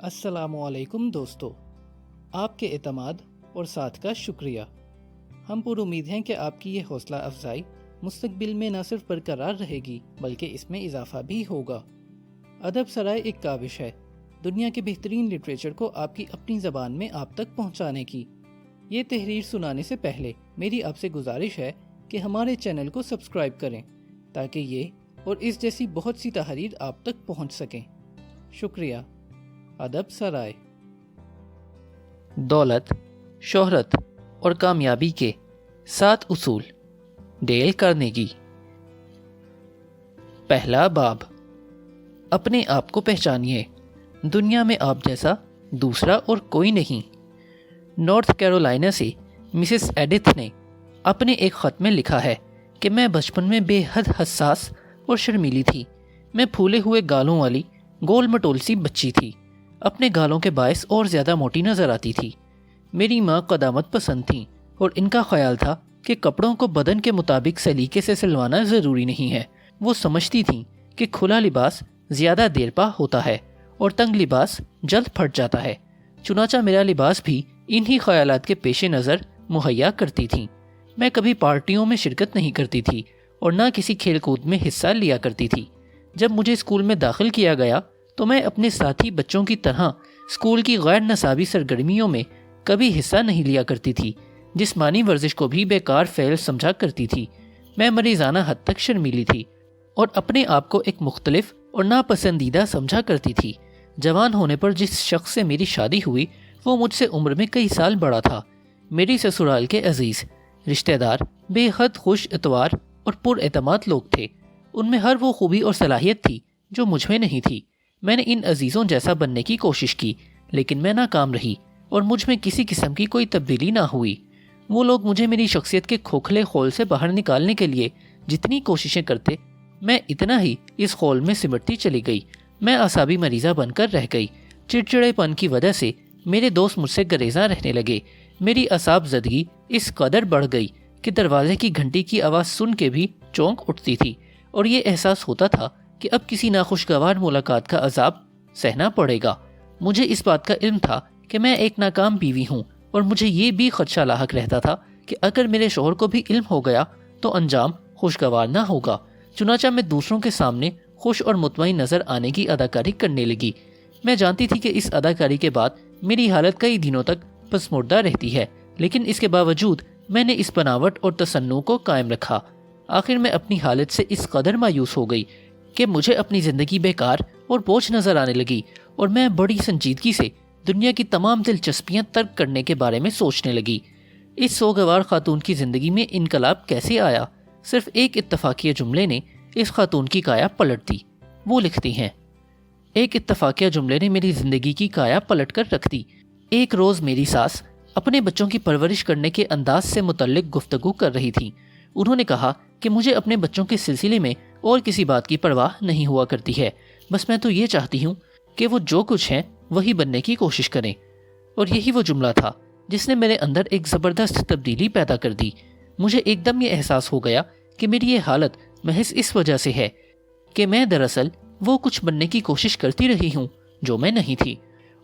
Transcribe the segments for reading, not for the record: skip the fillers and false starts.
السلام علیکم دوستو، آپ کے اعتماد اور ساتھ کا شکریہ۔ ہم پر امید ہیں کہ آپ کی یہ حوصلہ افزائی مستقبل میں نہ صرف برقرار رہے گی بلکہ اس میں اضافہ بھی ہوگا۔ ادب سرائے ایک کاوش ہے دنیا کے بہترین لٹریچر کو آپ کی اپنی زبان میں آپ تک پہنچانے کی۔ یہ تحریر سنانے سے پہلے میری آپ سے گزارش ہے کہ ہمارے چینل کو سبسکرائب کریں تاکہ یہ اور اس جیسی بہت سی تحریر آپ تک پہنچ سکیں۔ شکریہ۔ ادب سرائے۔ دولت، شہرت اور کامیابی کے 7 اصول، ڈیل کارنیگی۔ پہلا باب، اپنے آپ کو پہچانیے، دنیا میں آپ جیسا دوسرا اور کوئی نہیں۔ نارتھ کیرولائنا سے مسز ایڈتھ نے اپنے ایک خط میں لکھا ہے کہ میں بچپن میں بے حد حساس اور شرمیلی تھی۔ میں پھولے ہوئے گالوں والی گول مٹول سی بچی تھی، اپنے گالوں کے باعث اور زیادہ موٹی نظر آتی تھی۔ میری ماں قدامت پسند تھیں اور ان کا خیال تھا کہ کپڑوں کو بدن کے مطابق سلیقے سے سلوانا ضروری نہیں ہے۔ وہ سمجھتی تھیں کہ کھلا لباس زیادہ دیر پا ہوتا ہے اور تنگ لباس جلد پھٹ جاتا ہے، چنانچہ میرا لباس بھی انہی خیالات کے پیش نظر مہیا کرتی تھیں۔ میں کبھی پارٹیوں میں شرکت نہیں کرتی تھی اور نہ کسی کھیل کود میں حصہ لیا کرتی تھی۔ جب مجھے اسکول میں داخل کیا گیا تو میں اپنے ساتھی بچوں کی طرح اسکول کی غیر نصابی سرگرمیوں میں کبھی حصہ نہیں لیا کرتی تھی، جسمانی ورزش کو بھی بیکار فعل سمجھا کرتی تھی۔ میں مریضانہ حد تک شرمیلی تھی اور اپنے آپ کو ایک مختلف اور ناپسندیدہ سمجھا کرتی تھی۔ جوان ہونے پر جس شخص سے میری شادی ہوئی وہ مجھ سے عمر میں کئی سال بڑا تھا۔ میری سسرال کے عزیز رشتہ دار بے حد خوش اتوار اور پر اعتماد لوگ تھے۔ ان میں ہر وہ خوبی اور صلاحیت تھی جو مجھ میں نہیں تھی۔ میں نے ان عزیزوں جیسا بننے کی کوشش کی لیکن میں ناکام رہی اور مجھ میں کسی قسم کی کوئی تبدیلی نہ ہوئی۔ وہ لوگ مجھے میری شخصیت کے کھوکھلے خول سے باہر نکالنے کے لیے جتنی کوششیں کرتے، میں اتنا ہی اس خول میں سمٹتی چلی گئی۔ میں اعصابی مریضہ بن کر رہ گئی۔ چڑچڑے پن کی وجہ سے میرے دوست مجھ سے گریزاں رہنے لگے۔ میری اعصاب زدگی اس قدر بڑھ گئی کہ دروازے کی گھنٹی کی آواز سن کے بھی چونک اٹھتی تھی اور یہ احساس ہوتا تھا کہ اب کسی ناخوشگوار ملاقات کا عذاب سہنا پڑے گا۔ مجھے اس بات کا علم تھا کہ میں ایک ناکام بیوی ہوں اور مجھے یہ بھی خدشہ لاحق رہتا تھا کہ اگر میرے شوہر کو بھی علم ہو گیا تو انجام خوشگوار نہ ہوگا۔ چنانچہ میں دوسروں کے سامنے خوش اور مطمئن نظر آنے کی اداکاری کرنے لگی۔ میں جانتی تھی کہ اس اداکاری کے بعد میری حالت کئی دنوں تک پسماردہ رہتی ہے، لیکن اس کے باوجود میں نے اس بناوٹ اور تصنع کو قائم رکھا۔ آخر میں اپنی حالت سے اس قدر مایوس ہو گئی کہ مجھے اپنی زندگی بیکار اور بوجھ نظر آنے لگی اور میں بڑی سنجیدگی سے دنیا کی تمام دلچسپیاں ترک کرنے کے بارے میں سوچنے لگی۔ اس سوگوار خاتون کی زندگی میں انقلاب کیسے آیا؟ صرف ایک اتفاقیہ جملے نے اس خاتون کی کایا پلٹ دی۔ وہ لکھتی ہیں، ایک اتفاقیہ جملے نے میری زندگی کی کایا پلٹ کر رکھ دی۔ ایک روز میری ساس اپنے بچوں کی پرورش کرنے کے انداز سے متعلق گفتگو کر رہی تھیں۔ انہوں نے کہا کہ مجھے اپنے بچوں کے سلسلے میں اور کسی بات کی پرواہ نہیں ہوا کرتی ہے، بس میں تو یہ چاہتی ہوں کہ وہ جو کچھ ہیں وہی بننے کی کوشش کریں۔ اور یہی وہ جملہ تھا جس نے میرے اندر ایک زبردست تبدیلی پیدا کر دی۔ مجھے ایک دم یہ احساس ہو گیا کہ میری یہ حالت محض اس وجہ سے ہے کہ میں دراصل وہ کچھ بننے کی کوشش کرتی رہی ہوں جو میں نہیں تھی،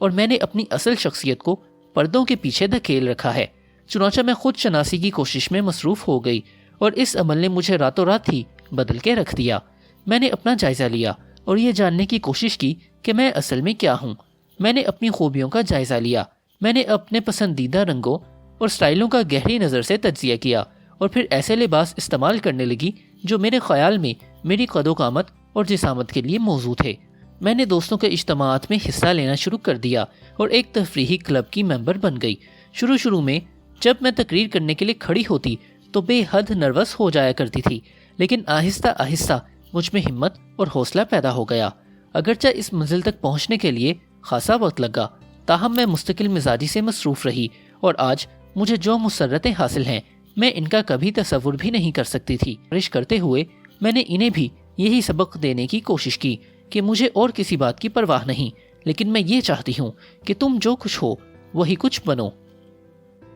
اور میں نے اپنی اصل شخصیت کو پردوں کے پیچھے دھکیل رکھا ہے۔ چنانچہ میں خود شناسی کی کوشش میں مصروف ہو گئی اور اس عمل نے مجھے راتوں رات ہی بدل کے رکھ دیا۔ میں نے اپنا جائزہ لیا اور یہ جاننے کی کوشش کی کہ میں اصل میں کیا ہوں۔ میں نے اپنی خوبیوں کا جائزہ لیا، میں نے اپنے پسندیدہ رنگوں اور سٹائلوں کا گہری نظر سے تجزیہ کیا اور پھر ایسے لباس استعمال کرنے لگی جو میرے خیال میں میری قد و قامت اور جسامت کے لیے موزوں تھے۔ میں نے دوستوں کے اجتماعات میں حصہ لینا شروع کر دیا اور ایک تفریحی کلب کی ممبر بن گئی۔ شروع میں جب میں تقریر کرنے کے لیے کھڑی ہوتی تو بے حد نروس ہو جایا کرتی تھی، لیکن آہستہ آہستہ مجھ میں ہمت اور حوصلہ پیدا ہو گیا۔ اگرچہ اس منزل تک پہنچنے کے لیے خاصا وقت لگا، تاہم میں مستقل مزاجی سے مصروف رہی اور آج مجھے جو مسرتیں حاصل ہیں میں ان کا کبھی تصور بھی نہیں کر سکتی تھی۔ کوشش کرتے ہوئے میں نے انہیں بھی یہی سبق دینے کی کوشش کی کہ مجھے اور کسی بات کی پرواہ نہیں، لیکن میں یہ چاہتی ہوں کہ تم جو کچھ ہو وہی کچھ بنو۔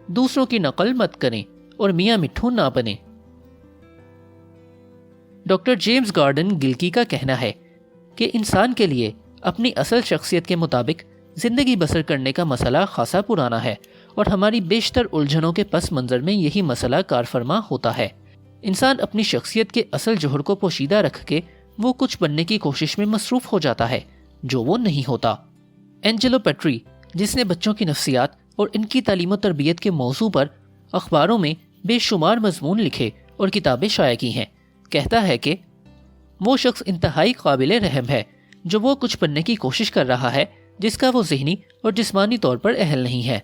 دوسروں کی نقل مت کریں اور میاں مٹھو نہ بنیں۔ ڈاکٹر جیمز گارڈن گلکی کا کہنا ہے کہ انسان کے لیے اپنی اصل شخصیت کے مطابق زندگی بسر کرنے کا مسئلہ خاصا پرانا ہے، اور ہماری بیشتر الجھنوں کے پس منظر میں یہی مسئلہ کار فرما ہوتا ہے۔ انسان اپنی شخصیت کے اصل جوہر کو پوشیدہ رکھ کے وہ کچھ بننے کی کوشش میں مصروف ہو جاتا ہے جو وہ نہیں ہوتا۔ اینجلو پیٹری، جس نے بچوں کی نفسیات اور ان کی تعلیم و تربیت کے موضوع پر اخباروں میں بے شمار مضمون لکھے اور کتابیں شائع کی ہیں، کہتا ہے کہ وہ شخص انتہائی قابل رحم ہے جو وہ کچھ بننے کی کوشش کر رہا ہے جس کا وہ ذہنی اور جسمانی طور پر اہل نہیں ہے۔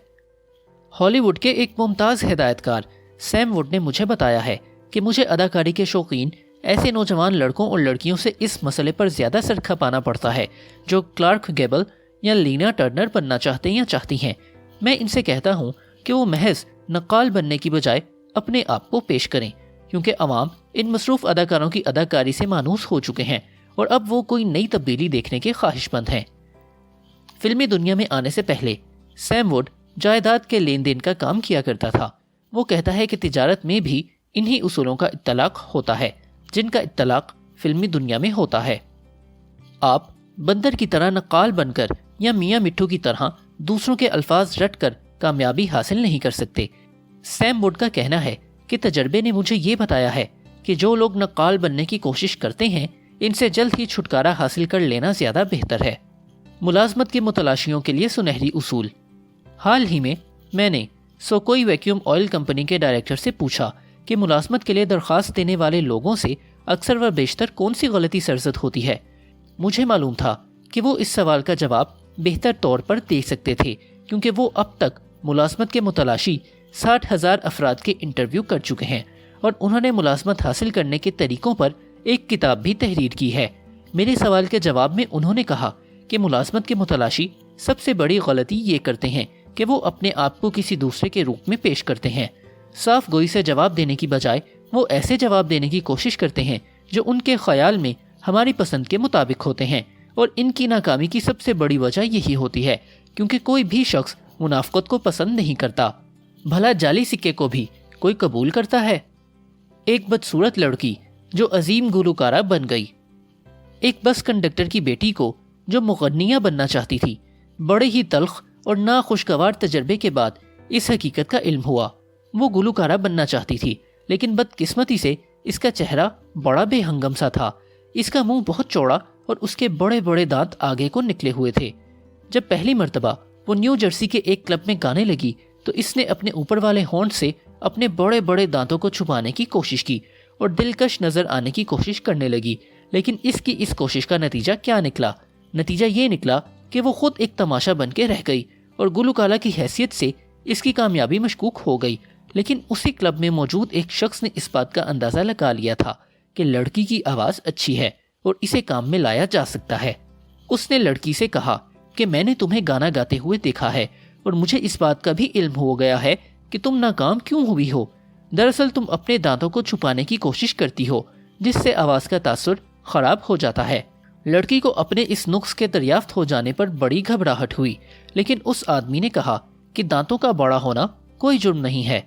ہالی ووڈ کے ایک ممتاز ہدایت کار سیم ووڈ نے مجھے بتایا ہے کہ مجھے اداکاری کے شوقین ایسے نوجوان لڑکوں اور لڑکیوں سے اس مسئلے پر زیادہ سر کھپانا پڑتا ہے جو کلارک گیبل یا لینا ٹرنر بننا چاہتے یا چاہتی ہیں۔ میں ان سے کہتا ہوں کہ وہ محض نقال بننے کی بجائے اپنے آپ کو پیش کریں، کیونکہ عوام ان مصروف اداکاروں کی اداکاری سے مانوس ہو چکے ہیں اور اب وہ کوئی نئی تبدیلی دیکھنے کے خواہش مند ہیں۔ فلمی دنیا میں آنے سے پہلے سیم ووڈ جائیداد کے لین دین کا کام کیا کرتا تھا۔ وہ کہتا ہے کہ تجارت میں بھی انہی اصولوں کا اطلاق ہوتا ہے جن کا اطلاق فلمی دنیا میں ہوتا ہے۔ آپ بندر کی طرح نقال بن کر یا میاں مٹھو کی طرح دوسروں کے الفاظ رٹ کر کامیابی حاصل نہیں کر سکتے۔ سیم ووڈ کا کہنا ہے کہ تجربے نے مجھے یہ بتایا ہے کہ جو لوگ نقال بننے کی کوشش کرتے ہیں ان سے جلد ہی چھٹکارا حاصل کر لینا زیادہ بہتر ہے۔ ملازمت کے متلاشیوں کے لیے سنہری اصول۔ حال ہی میں میں نے سوکوئی ویکیوم آئل کمپنی کے ڈائریکٹر سے پوچھا کہ ملازمت کے لیے درخواست دینے والے لوگوں سے اکثر و بیشتر کون سی غلطی سرزد ہوتی ہے۔ مجھے معلوم تھا کہ وہ اس سوال کا جواب بہتر طور پر دے سکتے تھے، کیونکہ وہ اب تک ملازمت کے متلاشی 60,000 افراد کے انٹرویو کر چکے ہیں اور انہوں نے ملازمت حاصل کرنے کے طریقوں پر ایک کتاب بھی تحریر کی ہے۔ میرے سوال کے جواب میں انہوں نے کہا کہ ملازمت کے متلاشی سب سے بڑی غلطی یہ کرتے ہیں کہ وہ اپنے آپ کو کسی دوسرے کے روپ میں پیش کرتے ہیں۔ صاف گوئی سے جواب دینے کی بجائے وہ ایسے جواب دینے کی کوشش کرتے ہیں جو ان کے خیال میں ہماری پسند کے مطابق ہوتے ہیں، اور ان کی ناکامی کی سب سے بڑی وجہ یہی ہوتی ہے کیونکہ کوئی بھی شخص منافقت کو پسند نہیں کرتا۔ بھلا جعلی سکے کو بھی کوئی قبول کرتا ہے؟ ایک بدصورت لڑکی جو عظیم گلوکارہ بن گئی۔ ایک بس کنڈکٹر کی بیٹی کو جو مغنیہ بننا چاہتی تھی، بڑے ہی تلخ اور ناخوشگوار تجربے کے بعد اس حقیقت کا علم ہوا۔ وہ گلوکارہ بننا چاہتی تھی، لیکن بدقسمتی سے اس کا چہرہ بڑا بے ہنگم سا تھا۔ اس کا منہ بہت چوڑا اور اس کے بڑے بڑے دانت آگے کو نکلے ہوئے تھے۔ جب پہلی مرتبہ وہ نیو جرسی کے ایک کلب میں گانے لگی تو اس نے اپنے اوپر والے ہونٹ سے اپنے بڑے بڑے دانتوں کو چھپانے کی کوشش کی اور دلکش نظر آنے کی کوشش کرنے لگی، لیکن اس کی اس کوشش کا نتیجہ کیا نکلا؟ نتیجہ یہ نکلا کہ وہ خود ایک تماشا بن کے رہ گئی اور گلوکارہ کی حیثیت سے اس کی کامیابی مشکوک ہو گئی۔ لیکن اسی کلب میں موجود ایک شخص نے اس بات کا اندازہ لگا لیا تھا کہ لڑکی کی آواز اچھی ہے اور اسے کام میں لایا جا سکتا ہے۔ اس نے لڑکی سے کہا کہ میں نے تمہیں گانا گاتے ہوئے دیکھا ہے اور مجھے اس بات کا بھی علم ہو گیا ہے کہ تم ناکام کیوں ہوئی ہو۔ دراصل تم اپنے دانتوں کو چھپانے کی کوشش کرتی ہو، جس سے آواز کا تاثر خراب ہو جاتا ہے۔ لڑکی کو اپنے اس نقص کے دریافت ہو جانے پر بڑی گھبراہٹ ہوئی، لیکن اس آدمی نے کہا کہ دانتوں کا بڑا ہونا کوئی جرم نہیں ہے۔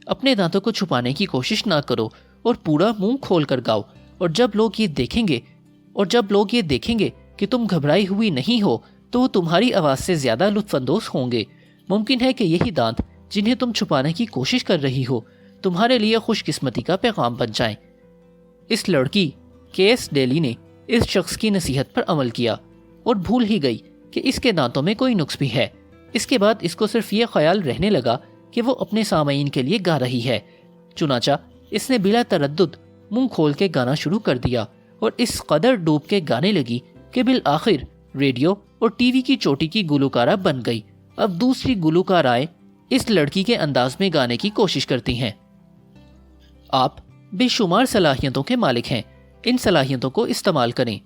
اپنے دانتوں کو چھپانے کی کوشش نہ کرو اور پورا منہ کھول کر گاؤ، اور جب لوگ یہ دیکھیں گے کہ تم گھبرائی ہوئی نہیں ہو تو وہ تمہاری آواز سے زیادہ لطف اندوز ہوں گے۔ ممکن ہے کہ یہی دانت جنہیں تم چھپانے کی کوشش کر رہی ہو تمہارے لیے خوش قسمتی کا پیغام بن جائیں۔ اس لڑکی کیس ڈیلی نے اس شخص کی نصیحت پر عمل کیا اور بھول ہی گئی کہ اس کے دانتوں میں کوئی نقص بھی ہے۔ اس کے بعد اس کو صرف یہ خیال رہنے لگا کہ وہ اپنے سامعین کے لیے گا رہی ہے، چنانچہ اس نے بلا تردد منہ کھول کے گانا شروع کر دیا اور اس قدر ڈوب کے گانے لگی کہ بالآخر ریڈیو اور ٹی وی کی چوٹی کی گلوکارہ بن گئی۔ اب دوسری گلوکارائیں اس لڑکی کے انداز میں گانے کی کوشش کرتی ہیں۔ آپ بے شمار صلاحیتوں کے مالک ہیں، ان صلاحیتوں کو استعمال کریں۔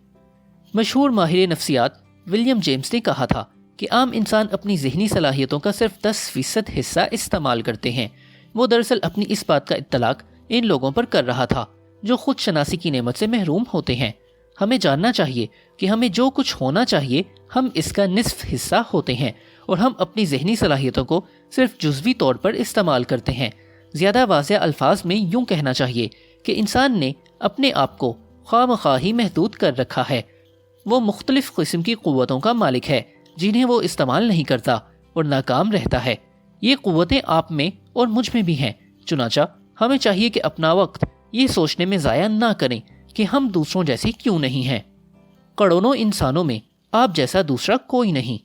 مشہور ماہر نفسیات ولیم جیمز نے کہا تھا کہ عام انسان اپنی ذہنی صلاحیتوں کا صرف 10% حصہ استعمال کرتے ہیں۔ وہ دراصل اپنی اس بات کا اطلاق ان لوگوں پر کر رہا تھا جو خود شناسی کی نعمت سے محروم ہوتے ہیں۔ ہمیں جاننا چاہیے کہ ہمیں جو کچھ ہونا چاہیے ہم اس کا نصف حصہ ہوتے ہیں، اور ہم اپنی ذہنی صلاحیتوں کو صرف جزوی طور پر استعمال کرتے ہیں۔ زیادہ واضح الفاظ میں یوں کہنا چاہیے کہ انسان نے اپنے آپ کو خواہ مخواہ ہی محدود کر رکھا ہے۔ وہ مختلف قسم کی قوتوں کا مالک ہے جنہیں وہ استعمال نہیں کرتا اور ناکام رہتا ہے۔ یہ قوتیں آپ میں اور مجھ میں بھی ہیں، چنانچہ ہمیں چاہیے کہ اپنا وقت یہ سوچنے میں ضائع نہ کریں کہ ہم دوسروں جیسے کیوں نہیں ہیں۔ کروڑوں انسانوں میں آپ جیسا دوسرا کوئی نہیں۔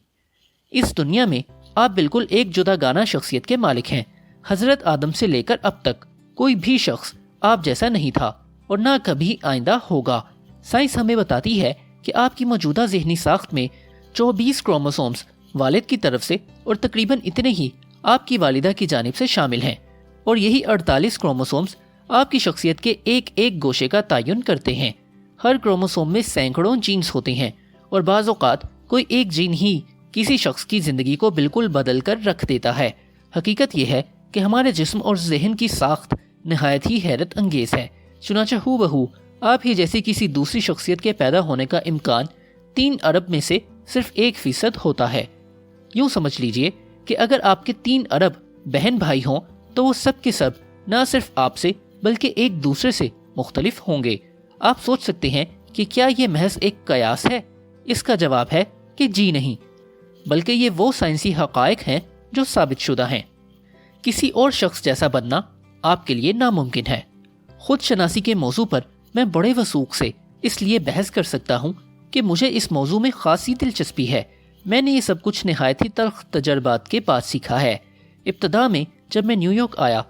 اس دنیا میں آپ بالکل ایک جدا گانا شخصیت کے مالک ہیں۔ حضرت آدم سے لے کر اب تک کوئی بھی شخص آپ جیسا نہیں تھا اور نہ کبھی آئندہ ہوگا۔ سائنس ہمیں بتاتی ہے کہ آپ کی موجودہ ذہنی ساخت میں 24 کروموسومز والد کی طرف سے اور تقریباً اتنے ہی آپ کی والدہ کی جانب سے شامل ہیں، اور یہی 48 کروموسومز آپ کی شخصیت کے ایک ایک گوشے کا تعین کرتے ہیں۔ ہر کروموسوم میں سینکڑوں جینز ہوتے ہیں اور بعض اوقات کوئی ایک جین ہی کسی شخص کی زندگی کو بالکل بدل کر رکھ دیتا ہے۔ حقیقت یہ ہے کہ ہمارے جسم اور ذہن کی ساخت نہایت ہی حیرت انگیز ہے، چنانچہ ہو بہو آپ ہی جیسی کسی دوسری شخصیت کے پیدا ہونے کا امکان 3 ارب میں سے صرف 1% ہوتا ہے۔ یوں سمجھ لیجئے کہ اگر آپ کے 3 ارب بہن بھائی ہوں تو وہ سب کے سب نہ صرف آپ سے بلکہ ایک دوسرے سے مختلف ہوں گے۔ آپ سوچ سکتے ہیں کہ کیا یہ محض ایک قیاس ہے؟ اس کا جواب ہے کہ جی نہیں، بلکہ یہ وہ سائنسی حقائق ہیں جو ثابت شدہ ہیں۔ کسی اور شخص جیسا بننا آپ کے لیے ناممکن ہے۔ خود شناسی کے موضوع پر میں بڑے وثوق سے اس لیے بحث کر سکتا ہوں کہ مجھے اس موضوع میں خاصی دلچسپی ہے۔ میں نے یہ سب کچھ نہایت ہی تلخ تجربات کے بعد سیکھا ہے۔ ابتدا میں جب میں نیو یارک آیا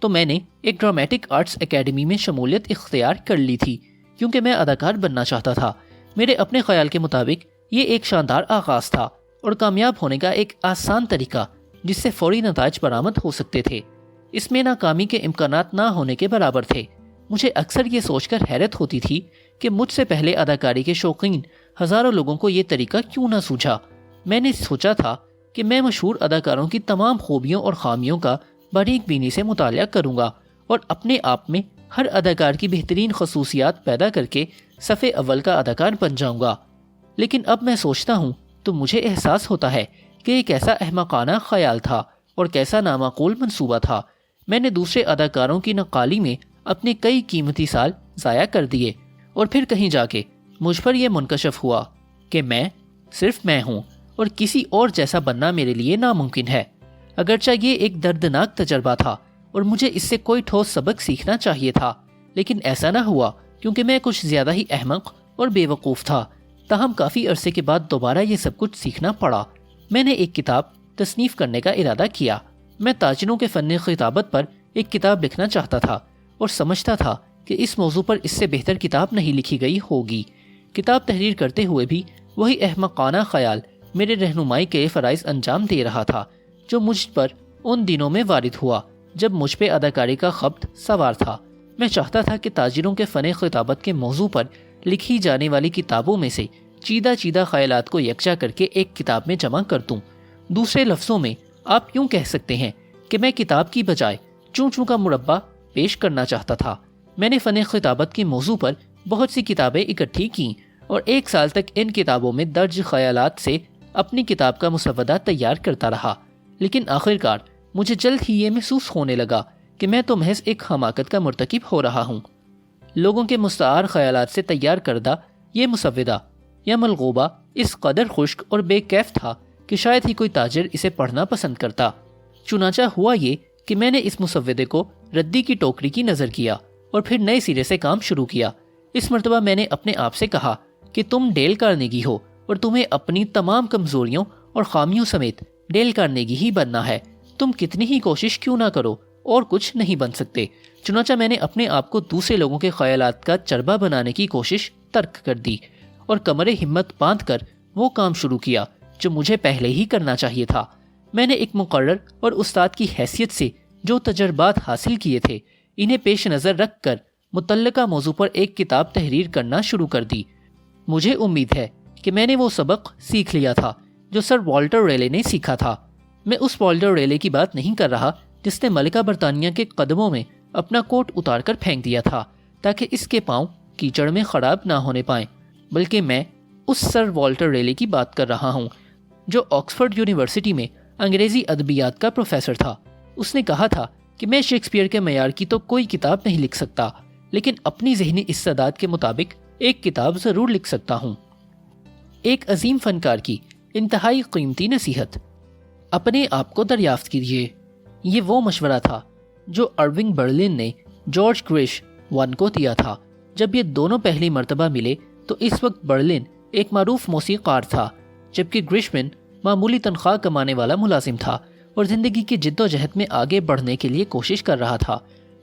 تو میں نے ایک ڈرامٹک آرٹس اکیڈمی میں شمولیت اختیار کر لی تھی کیونکہ میں اداکار بننا چاہتا تھا۔ میرے اپنے خیال کے مطابق یہ ایک شاندار آغاز تھا اور کامیاب ہونے کا ایک آسان طریقہ جس سے فوری نتائج برآمد ہو سکتے تھے۔ اس میں ناکامی کے امکانات نہ ہونے کے برابر تھے۔ مجھے اکثر یہ سوچ کر حیرت ہوتی تھی کہ مجھ سے پہلے اداکاری کے شوقین ہزاروں لوگوں کو یہ طریقہ کیوں نہ سوجھا۔ میں نے سوچا تھا کہ میں مشہور اداکاروں کی تمام خوبیوں اور خامیوں کا باریک بینی سے مطالعہ کروں گا اور اپنے آپ میں ہر اداکار کی بہترین خصوصیات پیدا کر کے صف اول کا اداکار بن جاؤں گا۔ لیکن اب میں سوچتا ہوں تو مجھے احساس ہوتا ہے کہ یہ کیسا احمقانہ خیال تھا اور کیسا نامعقول منصوبہ تھا۔ میں نے دوسرے اداکاروں کی نقالی میں اپنے کئی قیمتی سال ضائع کر دیے اور پھر کہیں جا کے مجھ پر یہ منکشف ہوا کہ میں صرف میں ہوں اور کسی اور جیسا بننا میرے لیے ناممکن ہے۔ اگرچہ یہ ایک دردناک تجربہ تھا اور مجھے اس سے کوئی ٹھوس سبق سیکھنا چاہیے تھا، لیکن ایسا نہ ہوا کیونکہ میں کچھ زیادہ ہی احمق اور بے وقوف تھا۔ تاہم کافی عرصے کے بعد دوبارہ یہ سب کچھ سیکھنا پڑا۔ میں نے ایک کتاب تصنیف کرنے کا ارادہ کیا۔ میں تاجروں کے فن خطابت پر ایک کتاب لکھنا چاہتا تھا اور سمجھتا تھا کہ اس موضوع پر اس سے بہتر کتاب نہیں لکھی گئی ہوگی۔ کتاب تحریر کرتے ہوئے بھی وہی احمقانہ خیال میرے رہنمائی کے فرائض انجام دے رہا تھا جو مجھ پر ان دنوں میں وارد ہوا جب مجھ پہ اداکاری کا خبط سوار تھا۔ میں چاہتا تھا کہ تاجروں کے فن خطابت کے موضوع پر لکھی جانے والی کتابوں میں سے چیدہ خیالات کو یکجا کر کے ایک کتاب میں جمع کر دوں۔ دوسرے لفظوں میں آپ یوں کہہ سکتے ہیں کہ میں کتاب کی بجائے چوں چوں کا مربع پیش کرنا چاہتا تھا۔ میں نے فن خطابت کے موضوع پر بہت سی کتابیں اکٹھی کیں اور 1 سال تک ان کتابوں میں درج خیالات سے اپنی کتاب کا مسودہ تیار کرتا رہا، لیکن آخرکار مجھے جلد ہی یہ محسوس ہونے لگا کہ میں تو محض ایک حماقت کا مرتکب ہو رہا ہوں۔ لوگوں کے مستعار خیالات سے تیار کردہ یہ مسودہ یا ملغوبہ اس قدر خشک اور بے کیف تھا کہ شاید ہی کوئی تاجر اسے پڑھنا پسند کرتا۔ چنانچہ ہوا یہ کہ میں نے اس مسودے کو ردی کی ٹوکری کی نظر کیا اور پھر نئے سرے سے کام شروع کیا۔ اس مرتبہ میں نے اپنے آپ سے کہا کہ تم ڈیل کارنیگی ہو اور تمہیں اپنی تمام کمزوریوں اور خامیوں سمیت ڈیل کارنیگی ہی بننا ہے۔ تم کتنی ہی کوشش کیوں نہ کرو اور کچھ نہیں بن سکتے۔ چنانچہ میں نے اپنے آپ کو دوسرے لوگوں کے خیالات کا چربہ بنانے کی کوشش ترک کر دی اور کمر ہمت باندھ کر وہ کام شروع کیا جو مجھے پہلے ہی کرنا چاہیے تھا۔ میں نے ایک مقرر اور استاد کی حیثیت سے جو تجربات حاصل کیے تھے انہیں پیش نظر رکھ کر متعلقہ موضوع پر ایک کتاب تحریر کرنا شروع کر دی۔ مجھے امید ہے کہ میں نے وہ سبق سیکھ لیا تھا جو سر والٹر ریلے نے سیکھا تھا۔ میں اس والٹر ریلے کی بات نہیں کر رہا جس نے ملکہ برطانیہ کے قدموں میں اپنا کوٹ اتار کر پھینک دیا تھا تاکہ اس کے پاؤں کیچڑ میں خراب نہ ہونے پائیں، بلکہ میں اس سر والٹر ریلے کی بات کر رہا ہوں جو آکسفورڈ یونیورسٹی میں انگریزی ادبیات کا پروفیسر تھا۔ اس نے کہا تھا کہ میں شیکسپیئر کے معیار کی تو کوئی کتاب نہیں لکھ سکتا، لیکن اپنی ذہنی استعداد کے مطابق ایک کتاب ضرور لکھ سکتا ہوں۔ ایک عظیم فنکار کی انتہائی قیمتی نصیحت: اپنے آپ کو دریافت کیجیے۔ یہ وہ مشورہ تھا جو ارونگ برلن نے جارج گرش1 کو دیا تھا۔ جب یہ دونوں پہلی مرتبہ ملے تو اس وقت برلن ایک معروف موسیقار تھا، جبکہ گرشمن معمولی تنخواہ کمانے والا ملازم تھا اور زندگی کی جد و جہد میں آگے بڑھنے کے لیے کوشش کر رہا تھا۔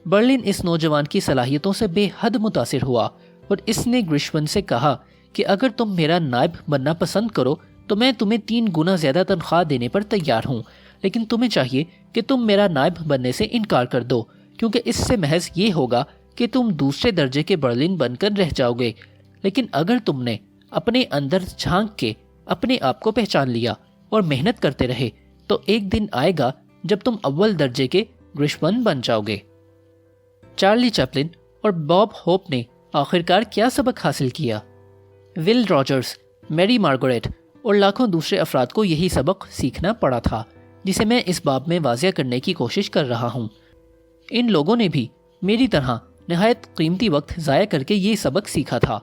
برلن اس نوجوان کی صلاحیتوں سے بے حد متاثر ہوا اور اس نے گرشمن سے کہا کہ اگر تم میرا نائب بننا پسند کرو تو میں تمہیں 3 گنا زیادہ تنخواہ دینے پر تیار ہوں، لیکن تمہیں چاہیے کہ تم میرا نائب بننے سے انکار کر دو، کیونکہ اس سے محض یہ ہوگا کہ تم دوسرے درجے کے برلن بن کر رہ جاؤ گے۔ لیکن اگر تم نے اپنے اندر جھانک کے اپنے آپ کو پہچان لیا اور محنت کرتے رہے تو ایک دن آئے گا جب تم اول درجے کے گرشمن بن جاؤ گے۔ چارلی چیپلن اور باب ہوپ نے آخرکار کیا سبق حاصل کیا؟ ول راجرز، میری مارگریٹ اور لاکھوں دوسرے افراد کو یہی سبق سیکھنا پڑا تھا جسے میں اس باب میں واضح کرنے کی کوشش کر رہا ہوں۔ ان لوگوں نے بھی میری طرح نہایت قیمتی وقت ضائع کر کے یہ سبق سیکھا تھا۔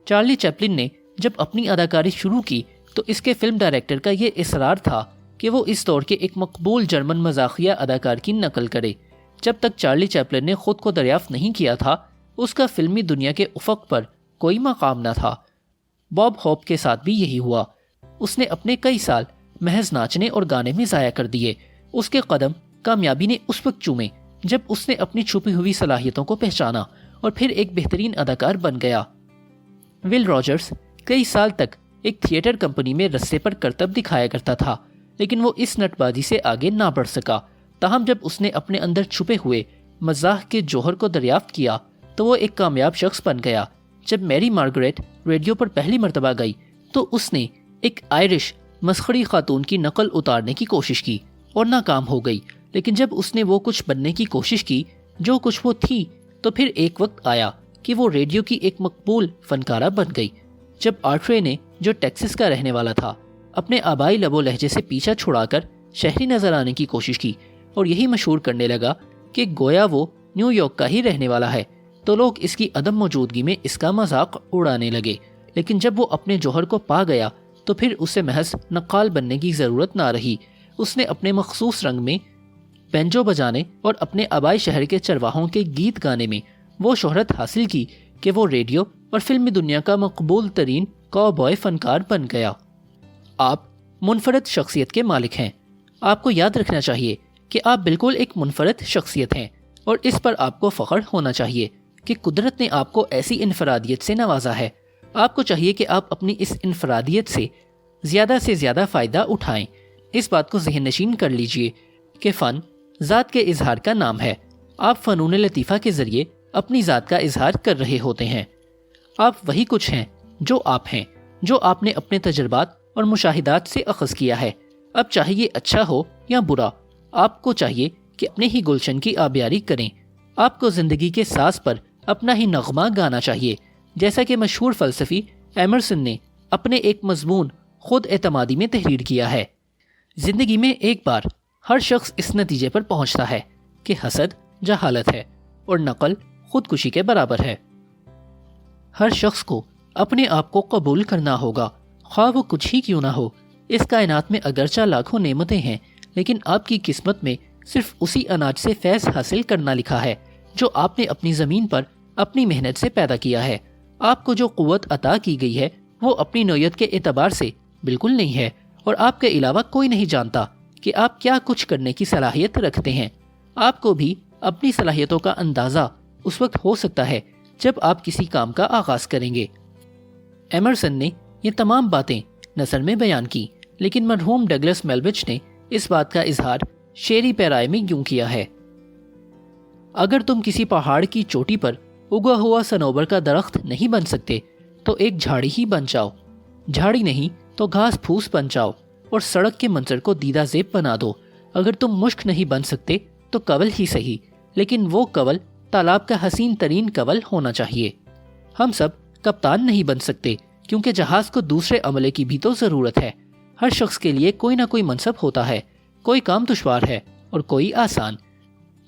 چارلی چیپلن نے جب اپنی اداکاری شروع کی تو اس کے فلم ڈائریکٹر کا یہ اصرار تھا کہ وہ اس دور کے ایک مقبول جرمن مزاحیہ اداکار کی نقل کرے۔ جب تک چارلی چیپلن نے خود کو دریافت نہیں کیا تھا، اس کا فلمی دنیا کے افق پر کوئی مقام نہ تھا۔ باب ہوپ کے ساتھ بھی یہی ہوا۔ اس نے اپنے کئی سال محض ناچنے اور گانے میں ضائع کر دیے۔ اس کے قدم کامیابی نے اس وقت چومے جب اس نے اپنی چھپی ہوئی صلاحیتوں کو پہچانا اور پھر ایک بہترین اداکار بن گیا۔ ول راجرز کئی سال تک ایک تھیٹر کمپنی میں رستے پر کرتب دکھایا کرتا تھا، لیکن وہ اس نٹ بازی سے آگے نہ بڑھ سکا۔ تاہم جب اس نے اپنے اندر چھپے ہوئے مزاح کے جوہر کو دریافت کیا تو وہ ایک کامیاب شخص بن گیا۔ جب میری مارگریٹ ریڈیو پر پہلی مرتبہ گئی تو اس نے ایک آئرش مسخڑی خاتون کی نقل اتارنے کی کوشش کی اور ناکام ہو گئی، لیکن جب اس نے وہ کچھ بننے کی کوشش کی جو کچھ وہ تھی تو پھر ایک وقت آیا کہ وہ ریڈیو کی ایک مقبول فنکارہ بن گئی۔ جب آرٹرے نے، جو ٹیکسس کا رہنے والا تھا، اپنے آبائی لب و لہجے سے پیچھا چھڑا کر شہری نظر آنے کی کوشش کی اور یہی مشہور کرنے لگا کہ گویا وہ نیو یارک کا ہی رہنے والا ہے، تو لوگ اس کی عدم موجودگی میں اس کا مذاق اڑانے لگے۔ لیکن جب وہ اپنے جوہر کو پا گیا تو پھر اسے محض نقال بننے کی ضرورت نہ رہی۔ اس نے اپنے مخصوص رنگ میں بینجو بجانے اور اپنے آبائی شہر کے چرواہوں کے گیت گانے میں وہ شہرت حاصل کی کہ وہ ریڈیو اور فلمی دنیا کا مقبول ترین کاؤبوائے فنکار بن گیا۔ آپ منفرد شخصیت کے مالک ہیں۔ آپ کو یاد رکھنا چاہیے کہ آپ بالکل ایک منفرد شخصیت ہیں اور اس پر آپ کو فخر ہونا چاہیے کہ قدرت نے آپ کو ایسی انفرادیت سے نوازا ہے۔ آپ کو چاہیے کہ آپ اپنی اس انفرادیت سے زیادہ فائدہ اٹھائیں۔ اس بات کو ذہن نشین کر لیجئے کہ فن ذات کے اظہار کا نام ہے۔ آپ فنون لطیفہ کے ذریعے اپنی ذات کا اظہار کر رہے ہوتے ہیں۔ آپ وہی کچھ ہیں جو آپ ہیں، جو آپ نے اپنے تجربات اور مشاہدات سے اخذ کیا ہے۔ اب چاہے یہ اچھا ہو یا برا، آپ کو چاہیے کہ اپنے ہی گلشن کی آبیاری کریں۔ آپ کو زندگی کے ساز پر اپنا ہی نغمہ گانا چاہیے، جیسا کہ مشہور فلسفی ایمرسن نے اپنے ایک مضمون خود اعتمادی میں تحریر کیا ہے۔ زندگی میں ایک بار ہر شخص اس نتیجے پر پہنچتا ہے کہ حسد جہالت ہے اور نقل خودکشی کے برابر ہے۔ ہر شخص کو اپنے آپ کو قبول کرنا ہوگا، خواہ وہ کچھ ہی کیوں نہ ہو۔ اس کائنات میں اگرچہ لاکھوں نعمتیں ہیں، لیکن آپ کی قسمت میں صرف اسی اناج سے فیض حاصل کرنا لکھا ہے جو آپ نے اپنی زمین پر اپنی محنت سے پیدا کیا ہے۔ آپ کو جو قوت عطا کی گئی ہے وہ اپنی نوعیت کے اعتبار سے بالکل نہیں ہے، اور آپ کے علاوہ کوئی نہیں جانتا کہ آپ کیا کچھ کرنے کی صلاحیت رکھتے ہیں۔ آپ کو بھی اپنی صلاحیتوں کا اندازہ اس وقت ہو سکتا ہے جب آپ کسی کام کا آغاز کریں گے۔ ایمرسن نے یہ تمام باتیں نثر میں بیان کی، لیکن مرحوم ڈگلس میلوچ نے اس بات کا اظہار شعری پیرائے میں یوں کیا ہے: اگر تم کسی پہاڑ کی چوٹی پر اگا ہوا صنوبر کا درخت نہیں بن سکتے تو ایک جھاڑی ہی بن جاؤ، جھاڑی نہیں تو گھاس پھوس بن جاؤ اور سڑک کے منظر کو دیدہ زیب بنا دو۔ اگر تم مشک نہیں بن سکتے تو کنول ہی صحیح، لیکن وہ کنول تالاب کا حسین ترین کنول ہونا چاہیے۔ ہم سب کپتان نہیں بن سکتے کیونکہ جہاز کو دوسرے عملے کی بھی تو ضرورت ہے۔ ہر شخص کے لیے کوئی نہ کوئی منصب ہوتا ہے، کوئی کام دشوار ہے اور کوئی آسان۔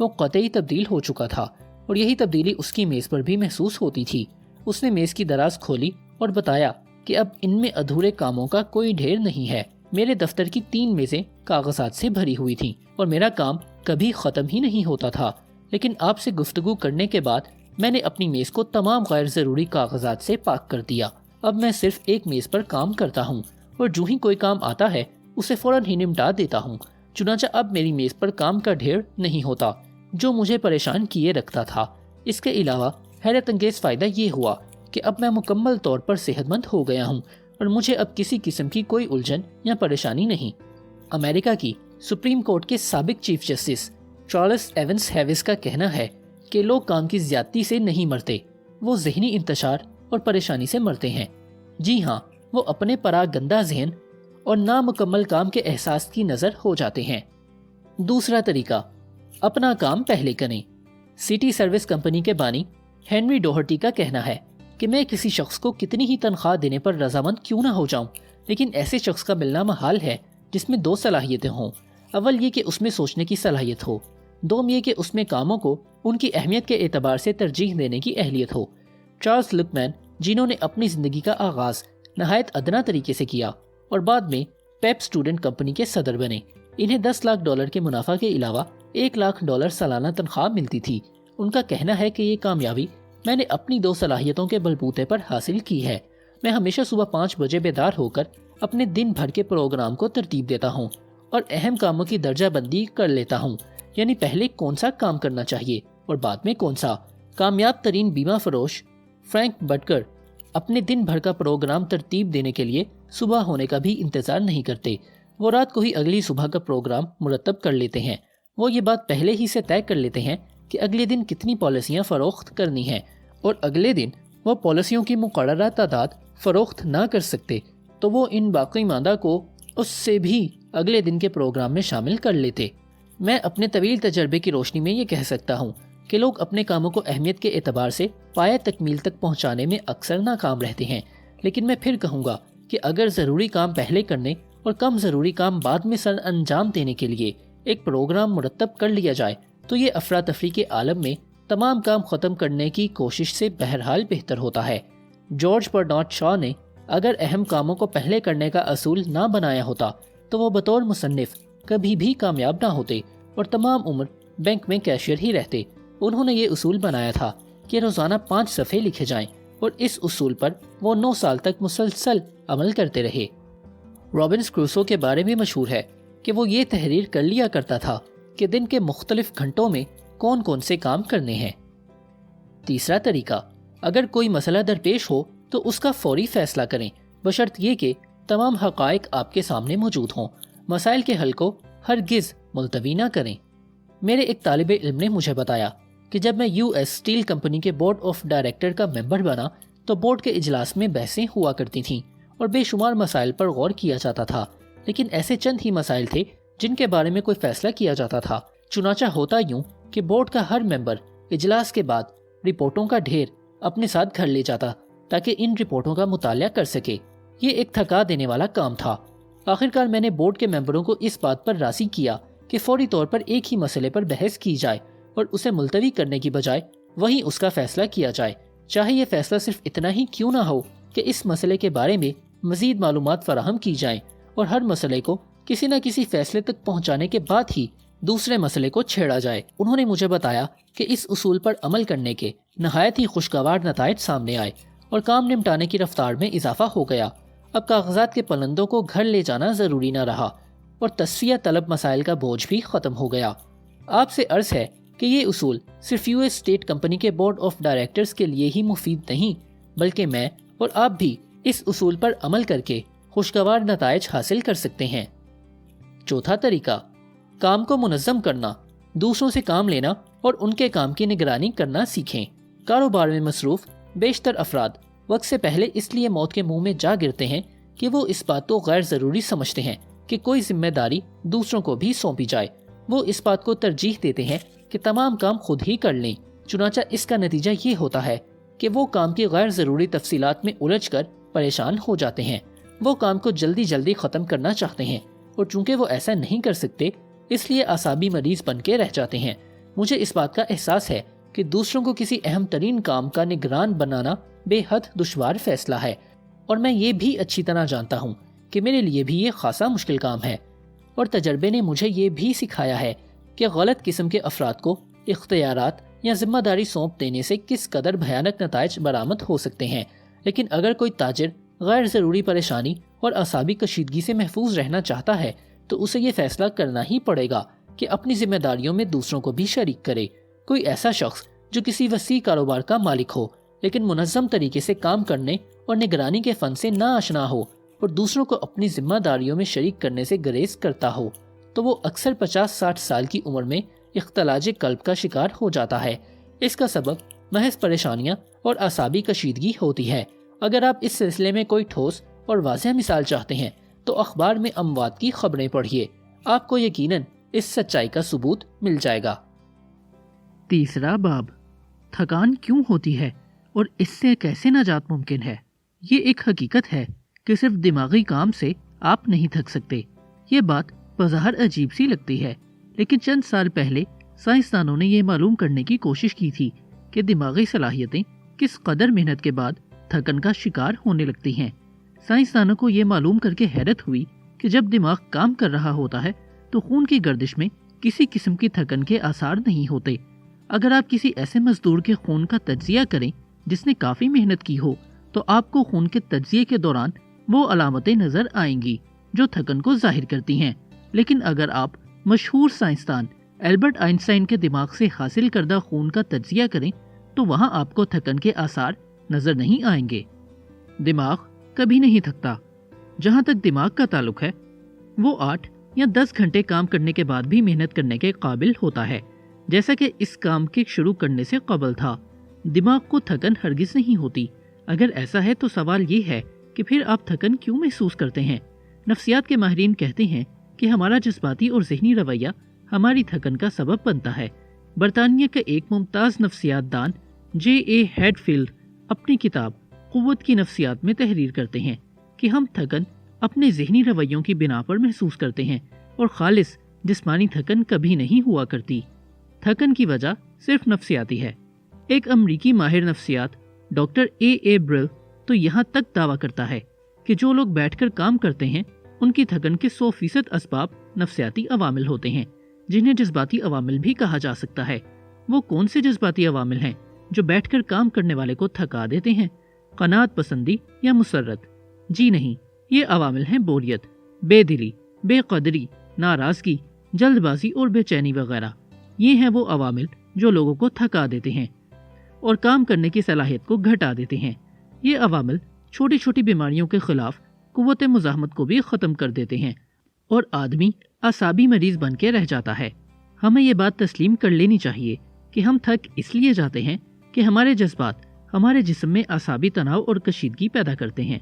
وہ قطعی تبدیل ہو چکا تھا اور یہی تبدیلی اس کی میز پر بھی محسوس ہوتی تھی۔ اس نے میز کی دراز کھولی اور بتایا کہ اب ان میں ادھورے کاموں کا کوئی ڈھیر نہیں ہے۔ میرے دفتر کی 3 میزیں کاغذات سے بھری ہوئی تھیں اور میرا کام کبھی ختم ہی نہیں ہوتا تھا، لیکن آپ سے گفتگو کرنے کے بعد میں نے اپنی میز کو تمام غیر ضروری کاغذات سے پاک کر دیا۔ اب میں صرف ایک میز پر کام کرتا ہوں اور جو ہی کوئی کام آتا ہے اسے فوراً ہی نمٹا دیتا ہوں۔ چنانچہ اب میری میز پر کام کا ڈھیر نہیں ہوتا جو مجھے پریشان کیے رکھتا تھا۔ اس کے علاوہ حیرت انگیز فائدہ یہ ہوا کہ اب میں مکمل طور پر صحت مند ہو گیا ہوں اور مجھے اب کسی قسم کی کوئی الجھن یا پریشانی نہیں۔ امریکہ کی سپریم کورٹ کے سابق چیف جسٹس چارلس ایونس ہیوس کا کہنا ہے کہ لوگ کام کی زیادتی سے نہیں مرتے، وہ ذہنی انتشار اور پریشانی سے مرتے ہیں۔ جی ہاں، وہ اپنے پراگندہ ذہن اور نامکمل کام کے احساس کی نظر ہو جاتے ہیں۔ دوسرا طریقہ، اپنا کام پہلے کریں۔ سٹی سروس کمپنی کے بانی ہنری ڈوہرٹی کا کہنا ہے کہ میں کسی شخص کو کتنی ہی تنخواہ دینے پر رضامند کیوں نہ ہو جاؤں، لیکن ایسے شخص کا ملنا محال ہے جس میں 2 صلاحیتیں ہوں۔ اول یہ کہ اس میں سوچنے کی صلاحیت ہو، دوم یہ کہ اس میں کاموں کو ان کی اہمیت کے اعتبار سے ترجیح دینے کی اہلیت ہو۔ چارلس لکمین، جنہوں نے اپنی زندگی کا آغاز نہایت ادنا طریقے سے کیا اور بعد میں پیپ اسٹوڈنٹ کمپنی کے صدر بنے، انہیں $10 لاکھ کے منافع کے علاوہ $1 لاکھ سالانہ تنخواہ ملتی تھی۔ ان کا کہنا ہے کہ یہ کامیابی میں نے اپنی 2 صلاحیتوں کے بلبوتے پر حاصل کی ہے۔ میں ہمیشہ صبح 5 بجے بیدار ہو کر اپنے دن بھر کے پروگرام کو ترتیب دیتا ہوں اور اہم کاموں کی درجہ بندی کر لیتا ہوں، یعنی پہلے کون سا کام کرنا چاہیے اور بعد میں کون سا۔ کامیاب ترین بیمہ فروش فرینک بٹکر اپنے دن بھر کا پروگرام ترتیب دینے کے لیے صبح ہونے کا بھی انتظار نہیں کرتے، وہ رات کو ہی اگلی صبح کا پروگرام مرتب کر لیتے ہیں۔ وہ یہ بات پہلے ہی سے طے کر لیتے ہیں کہ اگلے دن کتنی پالیسیاں فروخت کرنی ہیں، اور اگلے دن وہ پالیسیوں کی مقررہ تعداد فروخت نہ کر سکتے تو وہ ان باقی ماندہ کو اس سے بھی اگلے دن کے پروگرام میں شامل کر لیتے۔ میں اپنے طویل تجربے کی روشنی میں یہ کہہ سکتا ہوں کہ لوگ اپنے کاموں کو اہمیت کے اعتبار سے پایہ تکمیل تک پہنچانے میں اکثر ناکام رہتے ہیں، لیکن میں پھر کہوں گا کہ اگر ضروری کام پہلے کرنے اور کم ضروری کام بعد میں سر انجام دینے کے لیے ایک پروگرام مرتب کر لیا جائے تو یہ افراتفری کے عالم میں تمام کام ختم کرنے کی کوشش سے بہرحال بہتر ہوتا ہے۔ جارج برنارڈ شاء نے اگر اہم کاموں کو پہلے کرنے کا اصول نہ بنایا ہوتا تو وہ بطور مصنف کبھی بھی کامیاب نہ ہوتے اور تمام عمر بینک میں کیشیئر ہی رہتے۔ انہوں نے یہ اصول بنایا تھا کہ روزانہ 5 صفحے لکھے جائیں اور اس اصول پر وہ 9 سال تک مسلسل عمل کرتے رہے۔ رابنس کروسو کے بارے میں مشہور ہے کہ وہ یہ تحریر کر لیا کرتا تھا کہ دن کے مختلف گھنٹوں میں کون کون سے کام کرنے ہیں۔ تیسرا طریقہ، اگر کوئی مسئلہ درپیش ہو تو اس کا فوری فیصلہ کریں، بشرط یہ کہ تمام حقائق آپ کے سامنے موجود ہوں۔ مسائل کے حل کو ہرگز ملتوی نہ کریں۔ میرے ایک طالب علم نے مجھے بتایا کہ جب میں US اسٹیل کمپنی کے بورڈ آف ڈائریکٹر کا ممبر بنا تو بورڈ کے اجلاس میں بحثیں ہوا کرتی تھیں اور بے شمار مسائل پر غور کیا جاتا تھا، لیکن ایسے چند ہی مسائل تھے جن کے بارے میں کوئی فیصلہ کیا جاتا تھا۔ چنانچہ ہوتا یوں کہ بورڈ کا ہر ممبر اجلاس کے بعد رپورٹوں کا ڈھیر اپنے ساتھ گھر لے جاتا تاکہ ان رپورٹوں کا مطالعہ کر سکے۔ یہ ایک تھکا دینے والا کام تھا۔ آخرکار میں نے بورڈ کے ممبروں کو اس بات پر راضی کیا کہ فوری طور پر ایک ہی مسئلے پر بحث کی جائے اور اسے ملتوی کرنے کی بجائے وہیں اس کا فیصلہ کیا جائے، چاہے یہ فیصلہ صرف اتنا ہی کیوں نہ ہو کہ اس مسئلے کے بارے میں مزید معلومات فراہم کی جائیں اور ہر مسئلے کو کسی نہ کسی فیصلے تک پہنچانے کے بعد ہی دوسرے مسئلے کو چھیڑا جائے۔ انہوں نے مجھے بتایا کہ اس اصول پر عمل کرنے کے نہایت ہی خوشگوار نتائج سامنے آئے اور کام نمٹانے کی رفتار میں اضافہ ہو گیا۔ اب کاغذات کے پلندوں کو گھر لے جانا ضروری نہ رہا اور تصفیہ طلب مسائل کا بوجھ بھی ختم ہو گیا۔ آپ سے عرض ہے کہ یہ اصول صرف US اسٹیٹ کمپنی کے بورڈ آف ڈائریکٹرز کے لیے ہی مفید نہیں، بلکہ میں اور آپ بھی اس اصول پر عمل کر کے خوشگوار نتائج حاصل کر سکتے ہیں۔ چوتھا طریقہ، کام کو منظم کرنا، دوسروں سے کام لینا اور ان کے کام کی نگرانی کرنا سیکھیں۔ کاروبار میں مصروف بیشتر افراد وقت سے پہلے اس لیے موت کے منہ میں جا گرتے ہیں کہ وہ اس بات کو غیر ضروری سمجھتے ہیں کہ کوئی ذمہ داری دوسروں کو بھی سونپی جائے۔ وہ اس بات کو ترجیح دیتے ہیں کہ تمام کام خود ہی کر لیں۔ چنانچہ اس کا نتیجہ یہ ہوتا ہے کہ وہ کام کی غیر ضروری تفصیلات میں الجھ کر پریشان ہو جاتے ہیں۔ وہ کام کو جلدی جلدی ختم کرنا چاہتے ہیں اور چونکہ وہ ایسا نہیں کر سکتے اس لیے اعصابی مریض بن کے رہ جاتے ہیں۔ مجھے اس بات کا احساس ہے کہ دوسروں کو کسی اہم ترین کام کا نگران بنانا بے حد دشوار فیصلہ ہے، اور میں یہ بھی اچھی طرح جانتا ہوں کہ میرے لیے بھی یہ خاصا مشکل کام ہے، اور تجربے نے مجھے یہ بھی سکھایا ہے کہ غلط قسم کے افراد کو اختیارات یا ذمہ داری سونپ دینے سے کس قدر بھیانک نتائج برآمد ہو سکتے ہیں۔ لیکن اگر کوئی تاجر غیر ضروری پریشانی اور اعصابی کشیدگی سے محفوظ رہنا چاہتا ہے تو اسے یہ فیصلہ کرنا ہی پڑے گا کہ اپنی ذمہ داریوں میں دوسروں کو بھی شریک کرے۔ کوئی ایسا شخص جو کسی وسیع کاروبار کا مالک ہو لیکن منظم طریقے سے کام کرنے اور نگرانی کے فن سے ناآشنا ہو اور دوسروں کو اپنی ذمہ داریوں میں شریک کرنے سے گریز کرتا ہو، تو وہ اکثر 50-60 سال کی عمر میں اختلاج قلب کا شکار ہو جاتا ہے۔ اس کا سبب محض پریشانیاں اور اعصابی کشیدگی ہوتی ہے۔ اگر آپ اس سلسلے میں کوئی ٹھوس اور واضح مثال چاہتے ہیں تو اخبار میں اموات کی خبریں پڑھیے، آپ کو یقیناً اس سچائی کا ثبوت مل جائے گا۔ تیسرا باب، تھکان کیوں ہوتی ہے اور اس سے کیسے نجات ممکن ہے؟ یہ ایک حقیقت ہے کہ صرف دماغی کام سے آپ نہیں تھک سکتے۔ یہ بات بظاہر عجیب سی لگتی ہے، لیکن چند سال پہلے سائنسدانوں نے یہ معلوم کرنے کی کوشش کی تھی کہ دماغی صلاحیتیں کس قدر محنت کے بعد تھکن کا شکار ہونے لگتی ہیں۔ سائنسدانوں کو یہ معلوم کر کے حیرت ہوئی کہ جب دماغ کام کر رہا ہوتا ہے تو خون کی گردش میں کسی قسم کی تھکن کے آثار نہیں ہوتے۔ اگر آپ کسی ایسے مزدور کے خون کا تجزیہ کریں جس نے کافی محنت کی ہو تو آپ کو خون کے تجزیے کے دوران وہ علامتیں نظر آئیں گی جو تھکن کو ظاہر کرتی ہیں، لیکن اگر آپ مشہور سائنسدان البرٹ آئنسٹائن کے دماغ سے حاصل کردہ خون کا تجزیہ کریں تو وہاں آپ کو تھکن کے آثار نظر نہیں آئیں گے۔ دماغ کبھی نہیں تھکتا۔ جہاں تک دماغ کا تعلق ہے، وہ 8 یا 10 گھنٹے کام کرنے کے بعد بھی محنت کرنے کے قابل ہوتا ہے، جیسا کہ اس کام کے شروع کرنے سے قبل تھا۔ دماغ کو تھکن ہرگز نہیں ہوتی۔ اگر ایسا ہے تو سوال یہ ہے کہ پھر آپ تھکن کیوں محسوس کرتے ہیں؟ نفسیات کے ماہرین کہتے ہیں کہ ہمارا جذباتی اور ذہنی رویہ ہماری تھکن کا سبب بنتا ہے۔ برطانیہ کے ایک ممتاز نفسیات دان جے اے ہیڈ فیلڈ اپنی کتاب قوت کی نفسیات میں تحریر کرتے ہیں کہ ہم تھکن اپنے ذہنی رویوں کی بنا پر محسوس کرتے ہیں اور خالص جسمانی تھکن کبھی نہیں ہوا کرتی۔ تھکن کی وجہ صرف نفسیاتی ہے۔ ایک امریکی ماہر نفسیات ڈاکٹر اے برل تو یہاں تک دعویٰ کرتا ہے کہ جو لوگ بیٹھ کر کام کرتے ہیں ان کی تھکن کے 100% اسباب نفسیاتی عوامل ہوتے ہیں، جنہیں جذباتی عوامل بھی کہا جا سکتا ہے۔ وہ کون سے جذباتی عوامل ہیں جو بیٹھ کر کام کرنے والے کو تھکا دیتے ہیں؟ قناعت پسندی یا مسرت؟ جی نہیں، یہ عوامل ہیں بوریت، بے دلی، بے قدری، ناراضگی، جلد بازی اور بے چینی وغیرہ۔ یہ ہیں وہ عوامل جو لوگوں کو تھکا دیتے ہیں اور کام کرنے کی صلاحیت کو گھٹا دیتے ہیں۔ یہ عوامل چھوٹی چھوٹی بیماریوں کے خلاف قوت مزاحمت کو بھی ختم کر دیتے ہیں اور آدمی اعصابی مریض بن کے رہ جاتا ہے۔ ہمیں یہ بات تسلیم کر لینی چاہیے کہ ہم تھک اس لیے جاتے ہیں کہ ہمارے جذبات ہمارے جسم میں اعصابی تناؤ اور کشیدگی پیدا کرتے ہیں۔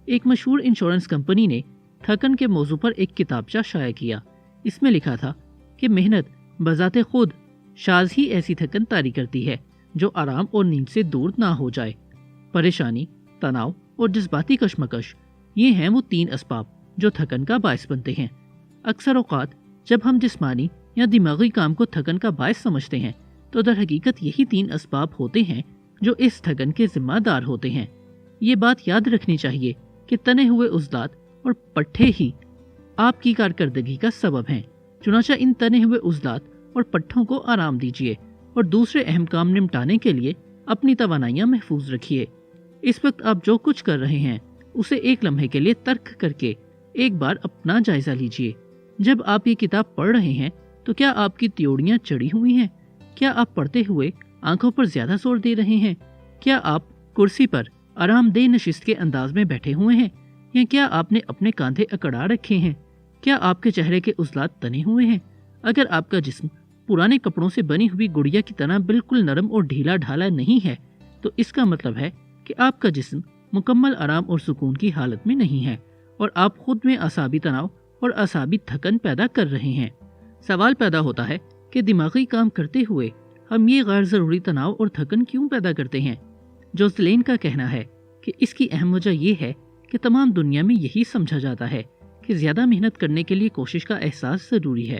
ایک مشہور انشورنس کمپنی نے تھکن کے موضوع پر ایک کتابچہ شائع کیا۔ اس میں لکھا تھا کہ محنت بذات خود شاذ ہی ایسی تھکن طاری کرتی ہے جو آرام اور نیند سے دور نہ ہو جائے۔ پریشانی، تناؤ اور جذباتی کشمکش، یہ ہیں وہ 3 اسباب جو تھکن کا باعث بنتے ہیں۔ اکثر اوقات جب ہم جسمانی یا دماغی کام کو تھکن کا باعث سمجھتے ہیں تو در حقیقت یہی 3 اسباب ہوتے ہیں جو اس تھکن کے ذمہ دار ہوتے ہیں۔ یہ بات یاد رکھنی چاہیے کہ تنے ہوئے عضلات اور پٹھے ہی آپ کی کارکردگی کا سبب ہیں۔ چنانچہ ان تنے ہوئے عضلات اور پٹھوں کو آرام دیجیے اور دوسرے اہم کام نمٹانے کے لیے اپنی توانائیاں محفوظ رکھیے۔ اس وقت آپ جو کچھ کر رہے ہیں اسے ایک لمحے کے لیے ترک کر کے ایک بار اپنا جائزہ لیجیے۔ جب آپ یہ کتاب پڑھ رہے ہیں تو کیا آپ کی تیوڑیاں چڑھی ہوئی ہیں؟ کیا آپ پڑھتے ہوئے آنکھوں پر زیادہ زور دے رہے ہیں؟ کیا آپ کرسی پر آرام دہ نشست کے انداز میں بیٹھے ہوئے ہیں یا کیا آپ نے اپنے کاندھے اکڑا رکھے ہیں؟ کیا آپ کے چہرے کے عضلات تنے ہوئے ہیں؟ اگر آپ کا جسم پرانے کپڑوں سے بنی ہوئی گڑیا کی طرح بالکل نرم اور ڈھیلا ڈھالا نہیں ہے تو اس کا مطلب ہے کہ آپ کا جسم مکمل آرام اور سکون کی حالت میں نہیں ہے اور آپ خود میں اعصابی تناؤ اور اعصابی تھکن پیدا کر رہے ہیں۔ سوال پیدا ہوتا ہے کہ دماغی کام کرتے ہوئے ہم یہ غیر ضروری تناؤ اور تھکن کیوں پیدا کرتے ہیں؟ جوزلین کا کہنا ہے کہ اس کی اہم وجہ یہ ہے کہ تمام دنیا میں یہی سمجھا جاتا ہے کہ زیادہ محنت کرنے کے لیے کوشش کا احساس ضروری ہے۔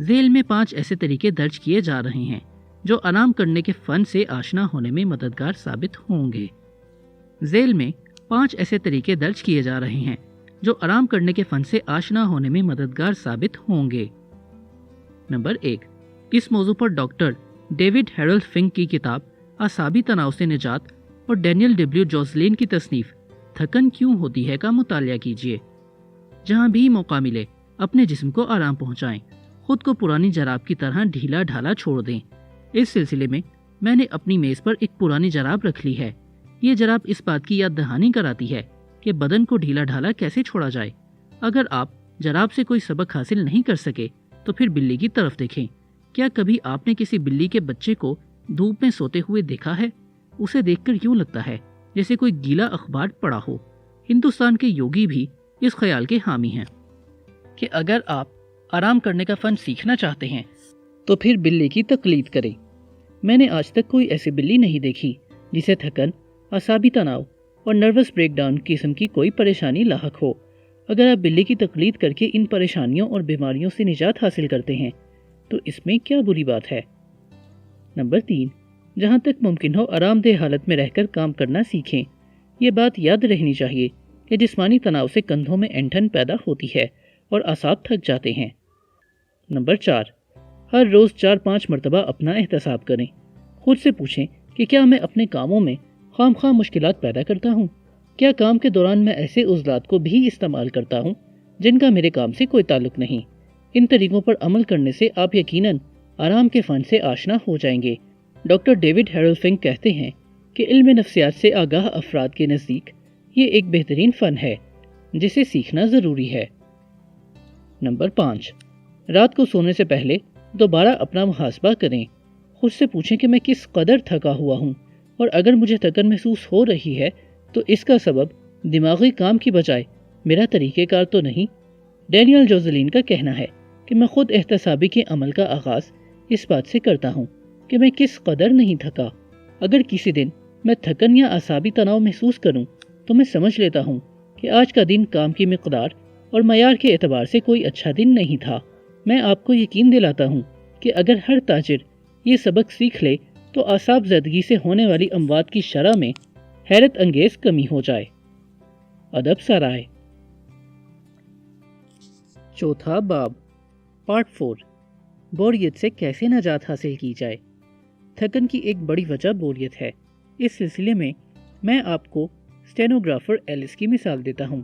ذیل میں 5 ایسے طریقے درج کیے جا رہے ہیں جو آرام کرنے کے فن سے آشنا ہونے میں مددگار ثابت ہوں گے۔ ذیل میں 5 ایسے طریقے درج کیے جا رہے ہیں جو آرام کرنے کے فن سے آشنا ہونے میں مددگار ثابت ہوں گے۔ نمبر 1، اس موضوع پر ڈاکٹر ڈیوڈ ہیرلڈ فنک کی کتاب اعصابی تناؤ سے نجات اور ڈینیل ڈبلیو جوزلین کی تصنیف تھکن کیوں ہوتی ہے کا مطالعہ کیجیے۔ جہاں بھی موقع ملے اپنے جسم کو آرام پہنچائیں، خود کو پرانی جراب کی طرح ڈھیلا ڈھالا چھوڑ دیں۔ اس سلسلے میں نے اپنی میز پر ایک پرانی جراب رکھ لی ہے۔ یہ جراب اس بات کی یاد دہانی کراتی ہے کہ بدن کو ڈھیلا ڈھالا کیسے چھوڑا جائے۔ اگر آپ جراب سے کوئی سبق حاصل نہیں کر سکے تو پھر بلی کی طرف دیکھیں۔ کیا کبھی آپ نے کسی بلی کے بچے کو دھوپ میں سوتے ہوئے دیکھا ہے؟ اسے دیکھ کر یوں لگتا ہے جیسے کوئی گیلا اخبار پڑا ہو۔ ہندوستان کے یوگی بھی اس خیال کے حامی ہیں کہ اگر آپ آرام کرنے کا فن سیکھنا چاہتے ہیں تو پھر بلی کی تقلید کریں۔ میں نے آج تک کوئی ایسی بلی نہیں دیکھی جسے تھکن، اعصابی تناؤ اور نروس بریک ڈاؤن قسم کی کوئی پریشانی لاحق ہو۔ اگر آپ بلی کی تقلید کر کے ان پریشانیوں اور بیماریوں سے نجات حاصل کرتے ہیں تو اس میں کیا بری بات ہے؟ نمبر 3، جہاں تک ممکن ہو آرام دہ حالت میں رہ کر کام کرنا سیکھیں۔ یہ بات یاد رہنی چاہیے کہ جسمانی تناؤ سے کندھوں میں اینٹھن پیدا ہوتی ہے اور اعصاب تھک جاتے ہیں۔ نمبر 4، ہر روز 4-5 مرتبہ اپنا احتساب کریں۔ خود سے پوچھیں کہ کیا میں اپنے کاموں میں خام خواہ مشکلات پیدا کرتا ہوں؟ کیا کام کے دوران میں ایسے عضلات کو بھی استعمال کرتا ہوں جن کا میرے کام سے کوئی تعلق نہیں؟ ان طریقوں پر عمل کرنے سے آپ یقیناً آرام کے فن سے آشنا ہو جائیں گے۔ ڈاکٹر ڈیوڈ ہیرلڈ فنک کہتے ہیں کہ علم نفسیات سے آگاہ افراد کے نزدیک یہ ایک بہترین فن ہے جسے سیکھنا ضروری ہے۔ نمبر 5، رات کو سونے سے پہلے دوبارہ اپنا محاسبہ کریں۔ خود سے پوچھیں کہ میں کس قدر تھکا ہوا ہوں، اور اگر مجھے تھکن محسوس ہو رہی ہے تو اس کا سبب دماغی کام کی بجائے میرا طریقہ کار تو نہیں۔ ڈینیل جوزلین کا کہنا ہے کہ میں خود احتسابی کے عمل کا آغاز اس بات سے کرتا ہوں کہ میں کس قدر نہیں تھکا۔ اگر کسی دن میں تھکن یا اعصابی تناؤ محسوس کروں تو میں سمجھ لیتا ہوں کہ آج کا دن کام کی مقدار اور معیار کے اعتبار سے کوئی اچھا دن نہیں تھا۔ میں آپ کو یقین دلاتا ہوں کہ اگر ہر تاجر یہ سبق سیکھ لے تو اعصاب زدگی سے ہونے والی اموات کی شرح میں حیرت انگیز کمی ہو جائے۔ ادب سرائے۔ چوتھا باب، پارٹ 4، بوریت سے کیسے نجات حاصل کی جائے۔ تھکن کی ایک بڑی وجہ بوریت ہے۔ اس سلسلے میں آپ کو اسٹینوگرافر ایلس کی مثال دیتا ہوں۔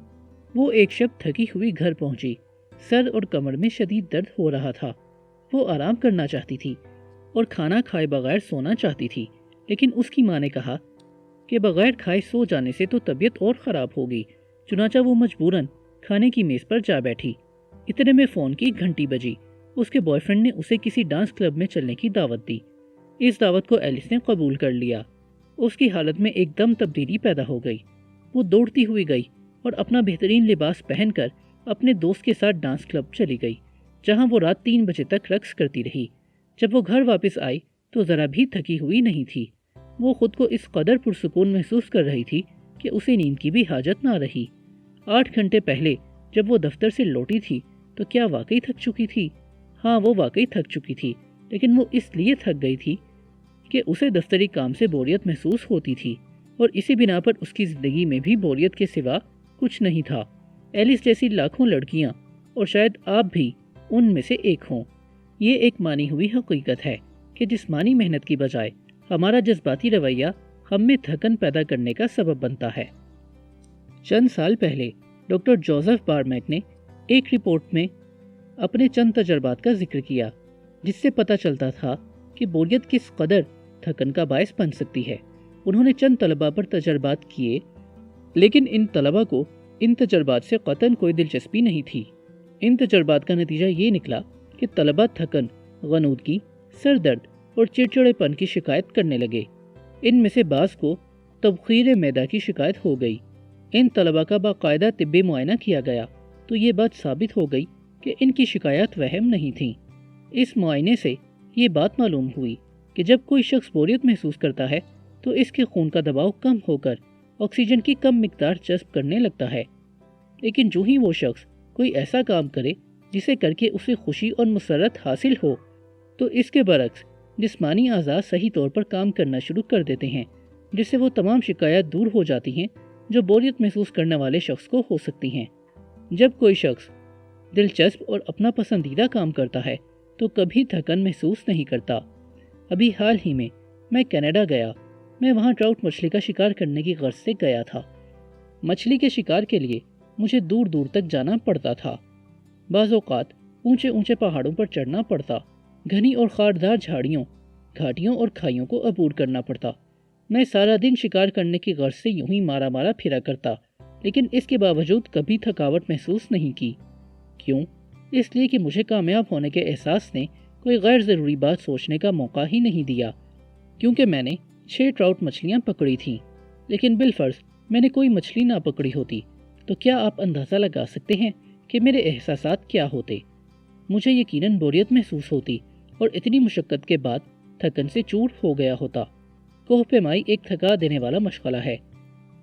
وہ ایک شب تھکی ہوئی گھر پہنچی۔ سر اور کمر میں شدید درد ہو رہا تھا۔ وہ آرام کرنا چاہتی تھی اور کھانا کھائے بغیر سونا چاہتی تھی، لیکن اس کی ماں نے کہا کہ بغیر کھائے سو جانے سے تو طبیعت اور خراب ہوگی۔ چنانچہ وہ مجبوراً کھانے کی میز پر جا بیٹھی۔ اتنے میں فون کی گھنٹی بجی۔ اس کے بوائے فرینڈ نے اسے کسی ڈانس کلب میں چلنے کی دعوت دی۔ اس دعوت کو ایلس نے قبول کر لیا۔ اس کی حالت میں ایک دم تبدیلی پیدا ہو گئی۔ وہ دوڑتی ہوئی گئی اور اپنا بہترین لباس پہن کر اپنے دوست کے ساتھ ڈانس کلب چلی گئی، جہاں وہ رات 3 بجے تک رقص کرتی رہی۔ جب وہ گھر واپس آئی تو ذرا بھی تھکی ہوئی نہیں تھی۔ وہ خود کو اس قدر پرسکون محسوس کر رہی تھی کہ اسے نیند کی بھی حاجت نہ رہی۔ 8 گھنٹے پہلے جب وہ دفتر سے لوٹی تھی تو کیا واقعی تھک چکی تھی؟ ہاں، وہ واقعی تھک چکی تھی، لیکن وہ اس لیے تھک گئی تھی کہ اسے دفتری کام سے بوریت محسوس ہوتی تھی، اور اسی بنا پر اس کی زندگی میں بھی بوریت کے سوا کچھ نہیں تھا۔ ایلس جیسی لاکھوں لڑکیاں، اور شاید آپ بھی ان میں سے ایک ہوں۔ یہ ایک مانی ہوئی حقیقت ہے کہ جسمانی محنت کی بجائے ہمارا جذباتی رویہ ہم میں تھکن پیدا کرنے کا سبب بنتا ہے۔ چند سال پہلے ڈاکٹر جوزف بارمیک نے ایک رپورٹ میں اپنے چند تجربات کا ذکر کیا، جس سے پتہ چلتا تھا کہ بوریت کس قدر تھکن کا باعث بن سکتی ہے۔ انہوں نے چند طلباء پر تجربات کیے، لیکن ان طلباء کو ان تجربات سے قطعاً کوئی دلچسپی نہیں تھی۔ ان تجربات کا نتیجہ یہ نکلا کہ طلباء تھکن، غنودگی، سر درد اور چڑچڑے پن کی شکایت کرنے لگے۔ ان میں سے بعض کو تبخیر معدہ کی شکایت ہو گئی۔ ان طلباء کا باقاعدہ طبی معائنہ کیا گیا تو یہ بات ثابت ہو گئی کہ ان کی شکایات وہم نہیں تھیں۔ اس معائنے سے یہ بات معلوم ہوئی کہ جب کوئی شخص بوریت محسوس کرتا ہے تو اس کے خون کا دباؤ کم ہو کر آکسیجن کی کم مقدار جذب کرنے لگتا ہے، لیکن جو ہی وہ شخص کوئی ایسا کام کرے جسے کر کے اسے خوشی اور مسرت حاصل ہو، تو اس کے برعکس جسمانی اعضاء صحیح طور پر کام کرنا شروع کر دیتے ہیں، جس سے وہ تمام شکایات دور ہو جاتی ہیں جو بوریت محسوس کرنے والے شخص کو ہو سکتی ہیں۔ جب کوئی شخص دلچسپ اور اپنا پسندیدہ کام کرتا ہے تو کبھی تھکن محسوس نہیں کرتا۔ ابھی حال ہی میں کینیڈا گیا۔ میں وہاں ٹراؤٹ مچھلی کا شکار کرنے کی غرض سے گیا تھا۔ مچھلی کے شکار کے لیے مجھے دور دور تک جانا پڑتا تھا۔ بعض اوقات اونچے اونچے پہاڑوں پر چڑھنا پڑتا، گھنی اور خاردار جھاڑیوں، گھاٹیوں اور کھائیوں کو عبور کرنا پڑتا۔ میں سارا دن شکار کرنے کی غرض سے یوں ہی مارا مارا پھرا کرتا، لیکن اس کے باوجود کبھی تھکاوٹ محسوس نہیں کی۔ کیوں؟ اس لیے کہ مجھے کامیاب ہونے کے احساس نے کوئی غیر ضروری بات سوچنے کا موقع ہی نہیں دیا۔ کیونکہ میں نے 6 ٹراؤٹ مچھلیاں پکڑی تھیں، لیکن بالفرض میں نے کوئی مچھلی نہ پکڑی ہوتی تو کیا آپ اندازہ لگا سکتے ہیں کہ میرے احساسات کیا ہوتے؟ مجھے یقیناً بوریت محسوس ہوتی اور اتنی مشقت کے بعد تھکن سے چور ہو گیا ہوتا۔ کوہ پیمائی ایک تھکا دینے والا مشغلہ ہے،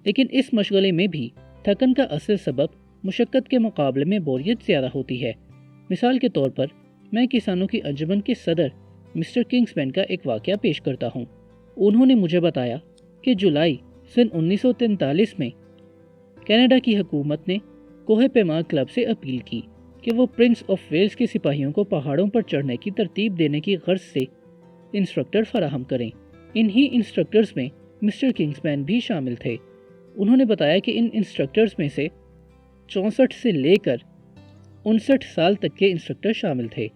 لیکن اس مشغلے میں بھی تھکن کا اصل سبب مشقت کے مقابلے میں بوریت زیادہ ہوتی ہے۔ مثال کے طور پر میں کسانوں کی انجمن کے صدر مسٹر کنگسمین کا ایک واقعہ پیش کرتا ہوں۔ انہوں نے مجھے بتایا کہ جولائی سن 1943 میں کینیڈا کی حکومت نے کوہ پیما کلب سے اپیل کی کہ وہ پرنس آف ویلز کے سپاہیوں کو پہاڑوں پر چڑھنے کی ترتیب دینے کی غرض سے انسٹرکٹر فراہم کریں۔ انہی انسٹرکٹرز میں مسٹر کنگسمین بھی شامل تھے۔ انہوں نے بتایا کہ ان انسٹرکٹرز میں سے 64 سے لے کر 59 سال تک کے انسٹرکٹر شامل تھے۔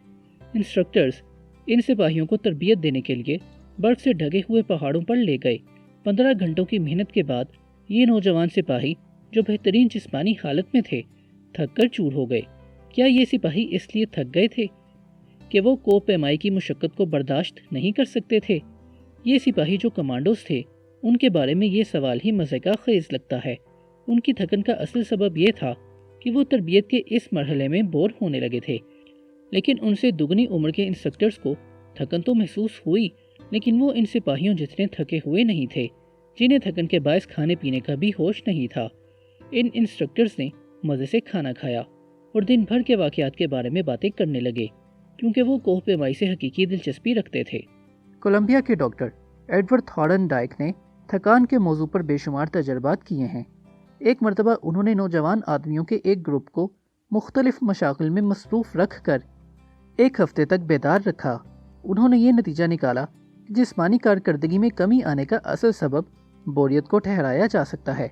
انسٹرکٹرز ان سپاہیوں کو تربیت دینے کے لیے برف سے ڈھکے ہوئے پہاڑوں پر لے گئے۔ 15 گھنٹوں کی محنت کے بعد یہ نوجوان سپاہی جو بہترین جسمانی حالت میں تھے تھک کر چور ہو گئے۔ کیا یہ سپاہی اس لیے تھک گئے تھے کہ وہ کوہ پیمائی کی مشقت کو برداشت نہیں کر سکتے تھے؟ یہ سپاہی جو کمانڈوز تھے، ان کے بارے میں یہ سوال ہی مزے کا خیز لگتا ہے۔ ان کی تھکن کا اصل سبب یہ تھا کہ وہ تربیت کے اس مرحلے میں بور ہونے لگے تھے۔ لیکن ان سے دگنی عمر کے انسٹرکٹرز کو تھکن تو محسوس ہوئی، لیکن وہ ان سپاہیوں جتنے تھکے ہوئے نہیں تھے، جنہیں تھکن کے باعث کھانے پینے کا بھی ہوش نہیں تھا۔ ان انسٹرکٹرز نے مزے سے کھانا کھایا اور دن بھر کے واقعات کے بارے میں باتیں کرنے لگے، کیونکہ وہ کوہ پیمائی سے حقیقی دلچسپی رکھتے تھے۔ کولمبیا کے ڈاکٹر ایڈورڈ تھارن ڈائک نے تھکان کے موضوع پر بے شمار تجربات کیے ہیں۔ ایک مرتبہ انہوں نے نوجوان آدمیوں کے ایک گروپ کو مختلف مشاغل میں مصروف رکھ کر 1 ہفتے تک بیدار رکھا۔ انہوں نے یہ نتیجہ نکالا کہ جسمانی کارکردگی میں کمی آنے کا اصل سبب بوریت کو ٹھہرایا جا سکتا ہے۔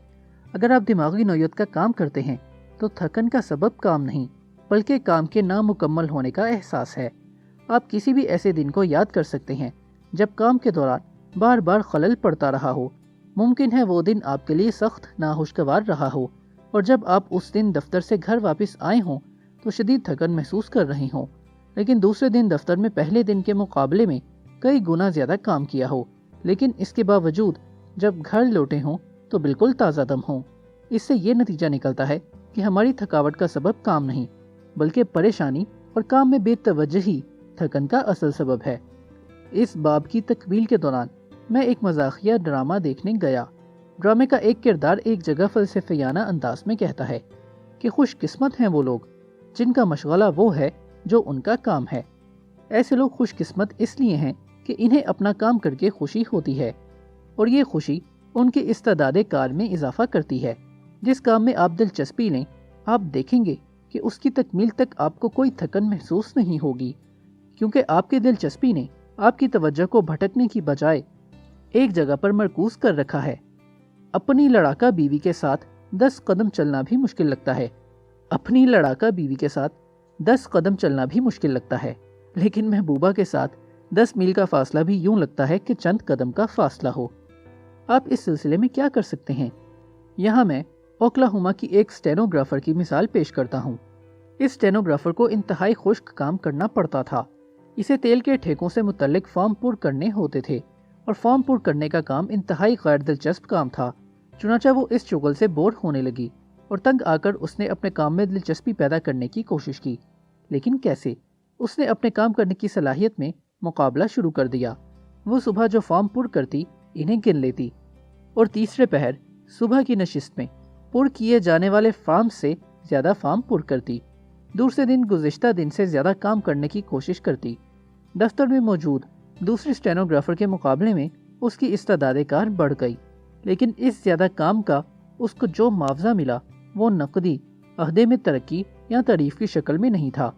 اگر آپ دماغی نوعیت کا کام کرتے ہیں تو تھکن کا سبب کام نہیں، بلکہ کام کے نامکمل ہونے کا احساس ہے۔ آپ کسی بھی ایسے دن کو یاد کر سکتے ہیں جب کام کے دوران بار بار خلل پڑتا رہا ہو۔ ممکن ہے وہ دن آپ کے لیے سخت ناخوشگوار رہا ہو، اور جب آپ اس دن دفتر سے گھر واپس آئے ہوں تو شدید تھکن محسوس کر رہے ہوں، لیکن دوسرے دن دفتر میں پہلے دن کے مقابلے میں کئی گنا زیادہ کام کیا ہو، لیکن اس کے باوجود جب گھر لوٹے ہوں تو بالکل تازہ دم ہوں۔ اس سے یہ نتیجہ نکلتا ہے کہ ہماری تھکاوٹ کا سبب کام نہیں، بلکہ پریشانی اور کام میں بے توجہی تھکن کا اصل سبب ہے۔ اس باب کی تکمیل کے دوران میں ایک مزاحیہ ڈرامہ دیکھنے گیا۔ ڈرامے کا ایک کردار ایک جگہ فلسفیانہ انداز میں کہتا ہے کہ خوش قسمت ہیں وہ لوگ جن کا مشغلہ وہ ہے جو ان کا کام ہے۔ ایسے لوگ خوش قسمت اس لیے ہیں کہ انہیں اپنا کام کر کے خوشی ہوتی ہے، اور یہ خوشی ان کے استعداد کار میں اضافہ کرتی ہے۔ جس کام میں آپ دلچسپی لیں، آپ دیکھیں گے کہ اس کی تکمیل تک آپ کو کوئی تھکن محسوس نہیں ہوگی، کیونکہ آپ کی دلچسپی نے آپ کی توجہ کو بھٹکنے کی بجائے ایک جگہ پر مرکوز کر رکھا ہے۔ اپنی لڑاکا بیوی کے ساتھ 10 قدم چلنا بھی مشکل لگتا ہے۔ اپنی لڑاکا بیوی کے ساتھ 10 قدم چلنا بھی مشکل لگتا ہے، لیکن محبوبہ کے ساتھ 10 میل کا فاصلہ بھی یوں لگتا ہے کہ چند قدم کا فاصلہ ہو۔ آپ اس سلسلے میں کیا کر سکتے ہیں؟ یہاں میں اوکلاہوما کی ایک اسٹینوگرافر کی مثال پیش کرتا ہوں۔ اس اسٹینوگرافر کو انتہائی خشک کام کرنا پڑتا تھا۔ اسے تیل کے ٹھیکوں سے متعلق فارم پر کرنے ہوتے تھے، اور فارم پر کرنے کا کام انتہائی غیر دلچسپ کام تھا۔ چنانچہ وہ اس شغل سے بور ہونے لگی اور تنگ آ کر اس نے اپنے کام میں دلچسپی پیدا کرنے کی کوشش کی۔ لیکن کیسے؟ اس نے اپنے کام کرنے کی صلاحیت میں مقابلہ شروع کر دیا۔ وہ صبح جو فارم پر کرتی انہیں گن لیتی، اور تیسرے پہر صبح کی نشست میں پر کیے جانے والے فارم سے زیادہ فارم پر کرتی۔ دوسرے دن گزشتہ دن سے زیادہ کام کرنے کی کوشش کرتی۔ دفتر میں موجود دوسری اسٹینوگرافر کے مقابلے میں اس کی استعداد کار بڑھ گئی، لیکن اس زیادہ کام کا اس کو جو معاوضہ ملا وہ نقدی عہدے میں ترقی یا تعریف کی شکل میں نہیں تھا،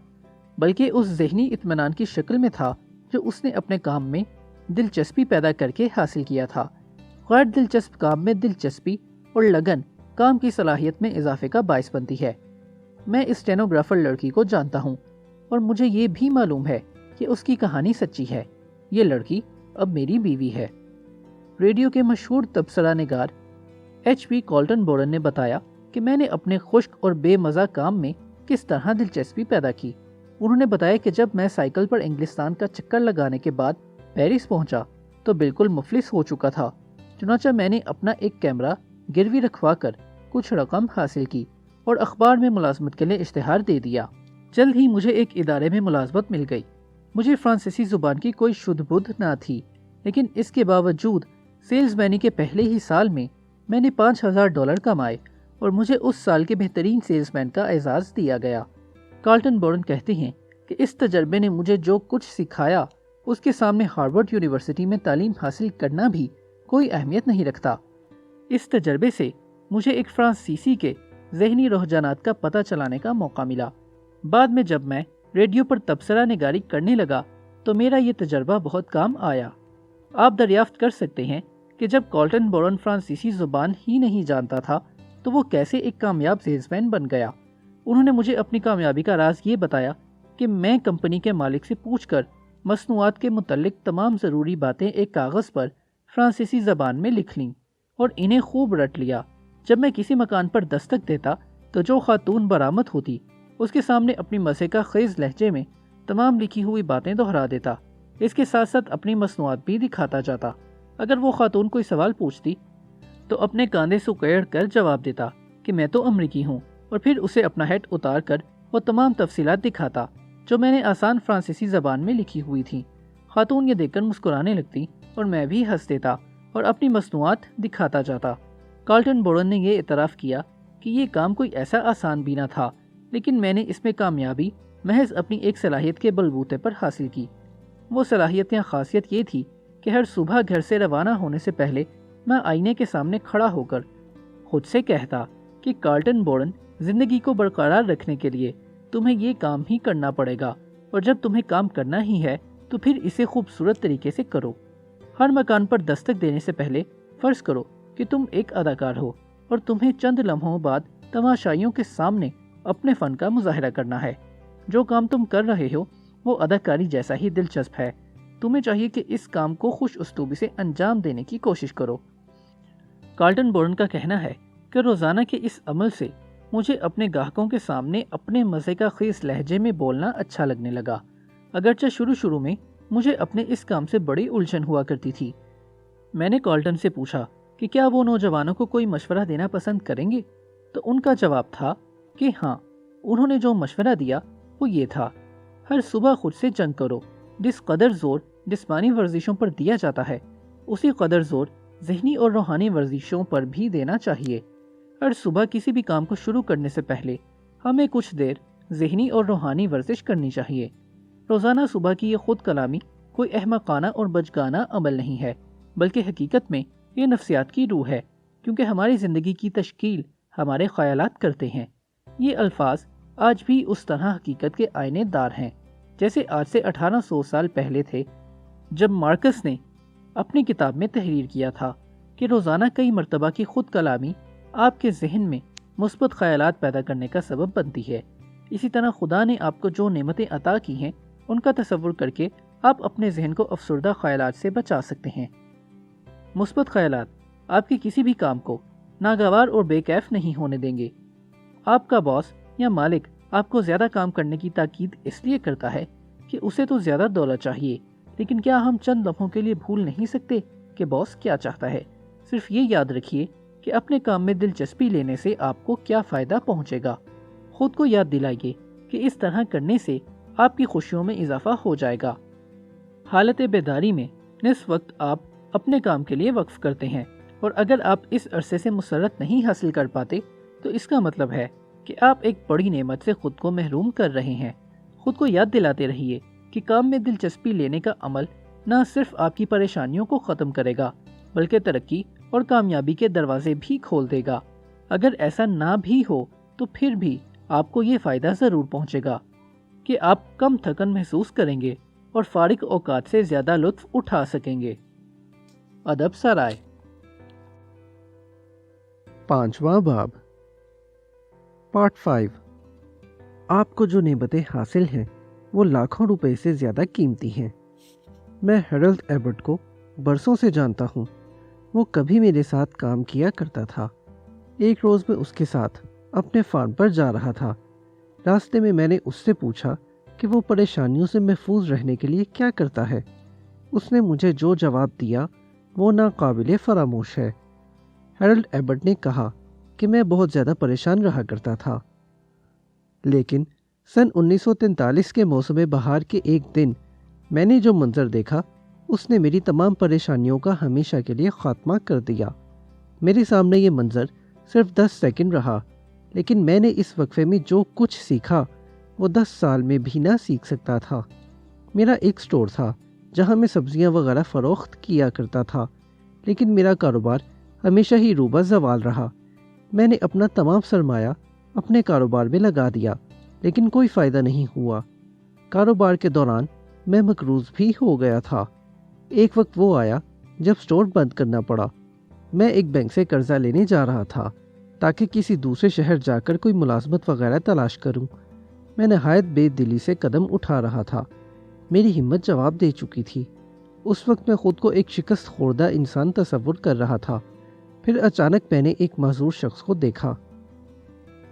بلکہ اس ذہنی اطمینان کی شکل میں تھا جو اس نے اپنے کام میں دلچسپی پیدا کر کے حاصل کیا تھا۔ غیر دلچسپ کام میں دلچسپی اور لگن کام کی صلاحیت میں اضافے کا باعث بنتی ہے۔ میں اس اسٹینوگرافر لڑکی کو جانتا ہوں اور مجھے یہ بھی معلوم ہے کہ اس کی کہانی سچی ہے۔ یہ لڑکی اب میری بیوی ہے۔ ریڈیو کے مشہور تبصرہ نگار ایچ پی کالٹن بورن نے بتایا کہ میں نے اپنے خشک اور بے مزہ کام میں کس طرح دلچسپی پیدا کی۔ انہوں نے بتایا کہ جب میں سائیکل پر انگلستان کا چکر لگانے کے بعد پیرس پہنچا تو بالکل مفلس ہو چکا تھا، چنانچہ میں نے اپنا ایک کیمرہ گروی رکھوا کر کچھ رقم حاصل کی اور اخبار میں ملازمت کے لیے اشتہار دے دیا۔ جلد ہی مجھے ایک ادارے میں ملازمت مل گئی۔ مجھے فرانسیسی زبان کی کوئی شدھ بدھ نہ تھی، لیکن اس کے باوجود سیلز مینی کے پہلے ہی سال میں نے $5000 کمائے اور مجھے اس سال کے بہترین سیلز مین کا اعزاز دیا گیا۔ کالٹن بورن کہتے ہیں کہ اس تجربے نے مجھے جو کچھ سکھایا اس کے سامنے ہارورڈ یونیورسٹی میں تعلیم حاصل کرنا بھی کوئی اہمیت نہیں رکھتا۔ اس تجربے سے مجھے ایک فرانسیسی کے ذہنی رجحانات کا پتہ چلانے کا موقع ملا۔ بعد میں جب میں ریڈیو پر تبصرہ نگاری کرنے لگا تو میرا یہ تجربہ بہت کام آیا۔ آپ دریافت کر سکتے ہیں کہ جب کالٹن بورن فرانسیسی زبان ہی نہیں جانتا تھا تو وہ کیسے ایک کامیاب سیلز مین بن گیا۔ انہوں نے مجھے اپنی کامیابی کا راز یہ بتایا کہ میں کمپنی کے مالک سے پوچھ کر مصنوعات کے متعلق تمام ضروری باتیں ایک کاغذ پر فرانسیسی زبان میں لکھ لیں اور انہیں خوب رٹ لیا۔ جب میں کسی مکان پر دستک دیتا تو جو خاتون برآمد ہوتی اس کے سامنے اپنی مزے کا خیز لہجے میں تمام لکھی ہوئی باتیں دہرا دیتا، اس کے ساتھ ساتھ اپنی مصنوعات بھی دکھاتا جاتا۔ اگر وہ خاتون کوئی سوال پوچھتی تو اپنے کاندھے سکیڑ کر جواب دیتا کہ میں تو امریکی ہوں، اور پھر اسے اپنا ہیٹ اتار کر وہ تمام تفصیلات دکھاتا جو میں نے آسان فرانسیسی زبان میں لکھی ہوئی تھی۔ خاتون یہ دیکھ کر مسکرانے لگتی اور میں بھی ہنس دیتا اور اپنی مصنوعات دکھاتا جاتا۔ کالٹن بورن نے یہ اعتراف کیا کہ یہ کام کوئی ایسا آسان بھی نہ تھا، لیکن میں نے اس میں کامیابی محض اپنی ایک صلاحیت کے بلبوتے پر حاصل کی۔ وہ صلاحیت یا خاصیت یہ تھی کہ ہر صبح گھر سے روانہ ہونے سے پہلے میں آئینے کے سامنے کھڑا ہو کر خود سے کہتا کہ کالٹن بورن، زندگی کو برقرار رکھنے کے لیے تمہیں یہ کام ہی کرنا پڑے گا، اور جب تمہیں کام کرنا ہی ہے تو پھر اسے خوبصورت طریقے سے کرو۔ ہر مکان پر دستک دینے سے پہلے فرض کرو کہ تم ایک اداکار ہو اور تمہیں چند لمحوں بعد تماشائیوں کے سامنے اپنے فن کا مظاہرہ کرنا ہے۔ جو کام تم کر رہے ہو وہ اداکاری جیسا ہی دلچسپ ہے۔ تمہیں چاہیے کہ اس کام کو خوش اسلوبی سے انجام دینے کی کوشش کرو۔ کالٹن بورن کا کہنا ہے کہ روزانہ کے اس عمل سے مجھے اپنے گاہکوں کے سامنے اپنے مزے کا خیز لہجے میں بولنا اچھا لگنے لگا۔ اگرچہ شروع میں مجھے اپنے اس کام سے بڑی الجھن ہوا کرتی تھی۔ میں نے کالٹن سے پوچھا کہ کیا وہ نوجوانوں کو کوئی مشورہ دینا پسند کریں گے، تو ان کا جواب تھا کہ ہاں۔ انہوں نے جو مشورہ دیا وہ یہ تھا: ہر صبح خود سے جنگ کرو۔ جس قدر زور جسمانی ورزشوں پر دیا جاتا ہے اسی قدر زور ذہنی اور روحانی ورزشوں پر بھی دینا چاہیے۔ ہر صبح کسی بھی کام کو شروع کرنے سے پہلے ہمیں کچھ دیر ذہنی اور روحانی ورزش کرنی چاہیے۔ روزانہ صبح کی یہ خود کلامی کوئی احمقانہ اور بچگانہ عمل نہیں ہے، بلکہ حقیقت میں یہ نفسیات کی روح ہے، کیونکہ ہماری زندگی کی تشکیل ہمارے خیالات کرتے ہیں۔ یہ الفاظ آج بھی اس طرح حقیقت کے آئینے دار ہیں جیسے آج سے 1800 سال پہلے تھے، جب مارکس نے اپنی کتاب میں تحریر کیا تھا کہ روزانہ کئی مرتبہ کی خود کلامی آپ کے ذہن میں مثبت خیالات پیدا کرنے کا سبب بنتی ہے۔ اسی طرح خدا نے آپ کو جو نعمتیں عطا کی ہیں ان کا تصور کر کے آپ اپنے ذہن کو افسردہ خیالات سے بچا سکتے ہیں۔ مثبت خیالات آپ کے کسی بھی کام کو ناگوار اور بے کیف نہیں ہونے دیں گے۔ آپ کا باس یا مالک آپ کو زیادہ کام کرنے کی تاکید اس لیے کرتا ہے کہ اسے تو زیادہ دولت چاہیے، لیکن کیا ہم چند لمحوں کے لیے بھول نہیں سکتے کہ باس کیا چاہتا ہے؟ صرف یہ یاد رکھیے کہ اپنے کام میں دلچسپی لینے سے آپ کو کیا فائدہ پہنچے گا۔ خود کو یاد دلائیے کہ اس طرح کرنے سے آپ کی خوشیوں میں اضافہ ہو جائے گا۔ حالت بیداری میں نصف وقت آپ اپنے کام کے لیے وقف کرتے ہیں، اور اگر آپ اس عرصے سے مسرت نہیں حاصل کر پاتے تو اس کا مطلب ہے کہ آپ ایک بڑی نعمت سے خود کو محروم کر رہے ہیں۔ خود کو یاد دلاتے رہیے کہ کام میں دلچسپی لینے کا عمل نہ صرف آپ کی پریشانیوں کو ختم کرے گا بلکہ ترقی اور کامیابی کے دروازے بھی کھول دے گا۔ اگر ایسا نہ بھی ہو تو پھر بھی آپ کو یہ فائدہ ضرور پہنچے گا کہ آپ کم تھکن محسوس کریں گے اور فارغ اوقات سے زیادہ لطف اٹھا سکیں گے۔ ادب سرائے۔ 5واں باب، پارٹ 5۔ آپ کو جو نعمتیں حاصل ہیں وہ لاکھوں روپے سے زیادہ قیمتی ہیں۔ میں ہیرلڈ ایبٹ کو برسوں سے جانتا ہوں۔ وہ کبھی میرے ساتھ کام کیا کرتا تھا۔ ایک روز میں اس کے ساتھ اپنے فارم پر جا رہا تھا۔ راستے میں میں نے اس سے پوچھا کہ وہ پریشانیوں سے محفوظ رہنے کے لیے کیا کرتا ہے۔ اس نے مجھے جو جواب دیا وہ ناقابل فراموش ہے۔ ہیرلڈ ایبٹ نے کہا کہ میں بہت زیادہ پریشان رہا کرتا تھا، لیکن سن 1943 کے موسم بہار کے ایک دن میں نے جو منظر دیکھا اس نے میری تمام پریشانیوں کا ہمیشہ کے لیے خاتمہ کر دیا۔ میرے سامنے یہ منظر صرف 10 سیکنڈ رہا، لیکن میں نے اس وقفے میں جو کچھ سیکھا وہ 10 سال میں بھی نہ سیکھ سکتا تھا۔ میرا ایک سٹور تھا جہاں میں سبزیاں وغیرہ فروخت کیا کرتا تھا، لیکن میرا کاروبار ہمیشہ ہی روبہ زوال رہا۔ میں نے اپنا تمام سرمایہ اپنے کاروبار میں لگا دیا، لیکن کوئی فائدہ نہیں ہوا۔ کاروبار کے دوران میں مقروض بھی ہو گیا تھا۔ ایک وقت وہ آیا جب سٹور بند کرنا پڑا۔ میں ایک بینک سے قرضہ لینے جا رہا تھا تاکہ کسی دوسرے شہر جا کر کوئی ملازمت وغیرہ تلاش کروں۔ میں نہایت بے دلی سے قدم اٹھا رہا تھا۔ میری ہمت جواب دے چکی تھی۔ اس وقت میں خود کو ایک شکست خوردہ انسان تصور کر رہا تھا۔ پھر اچانک میں نے ایک معذور شخص کو دیکھا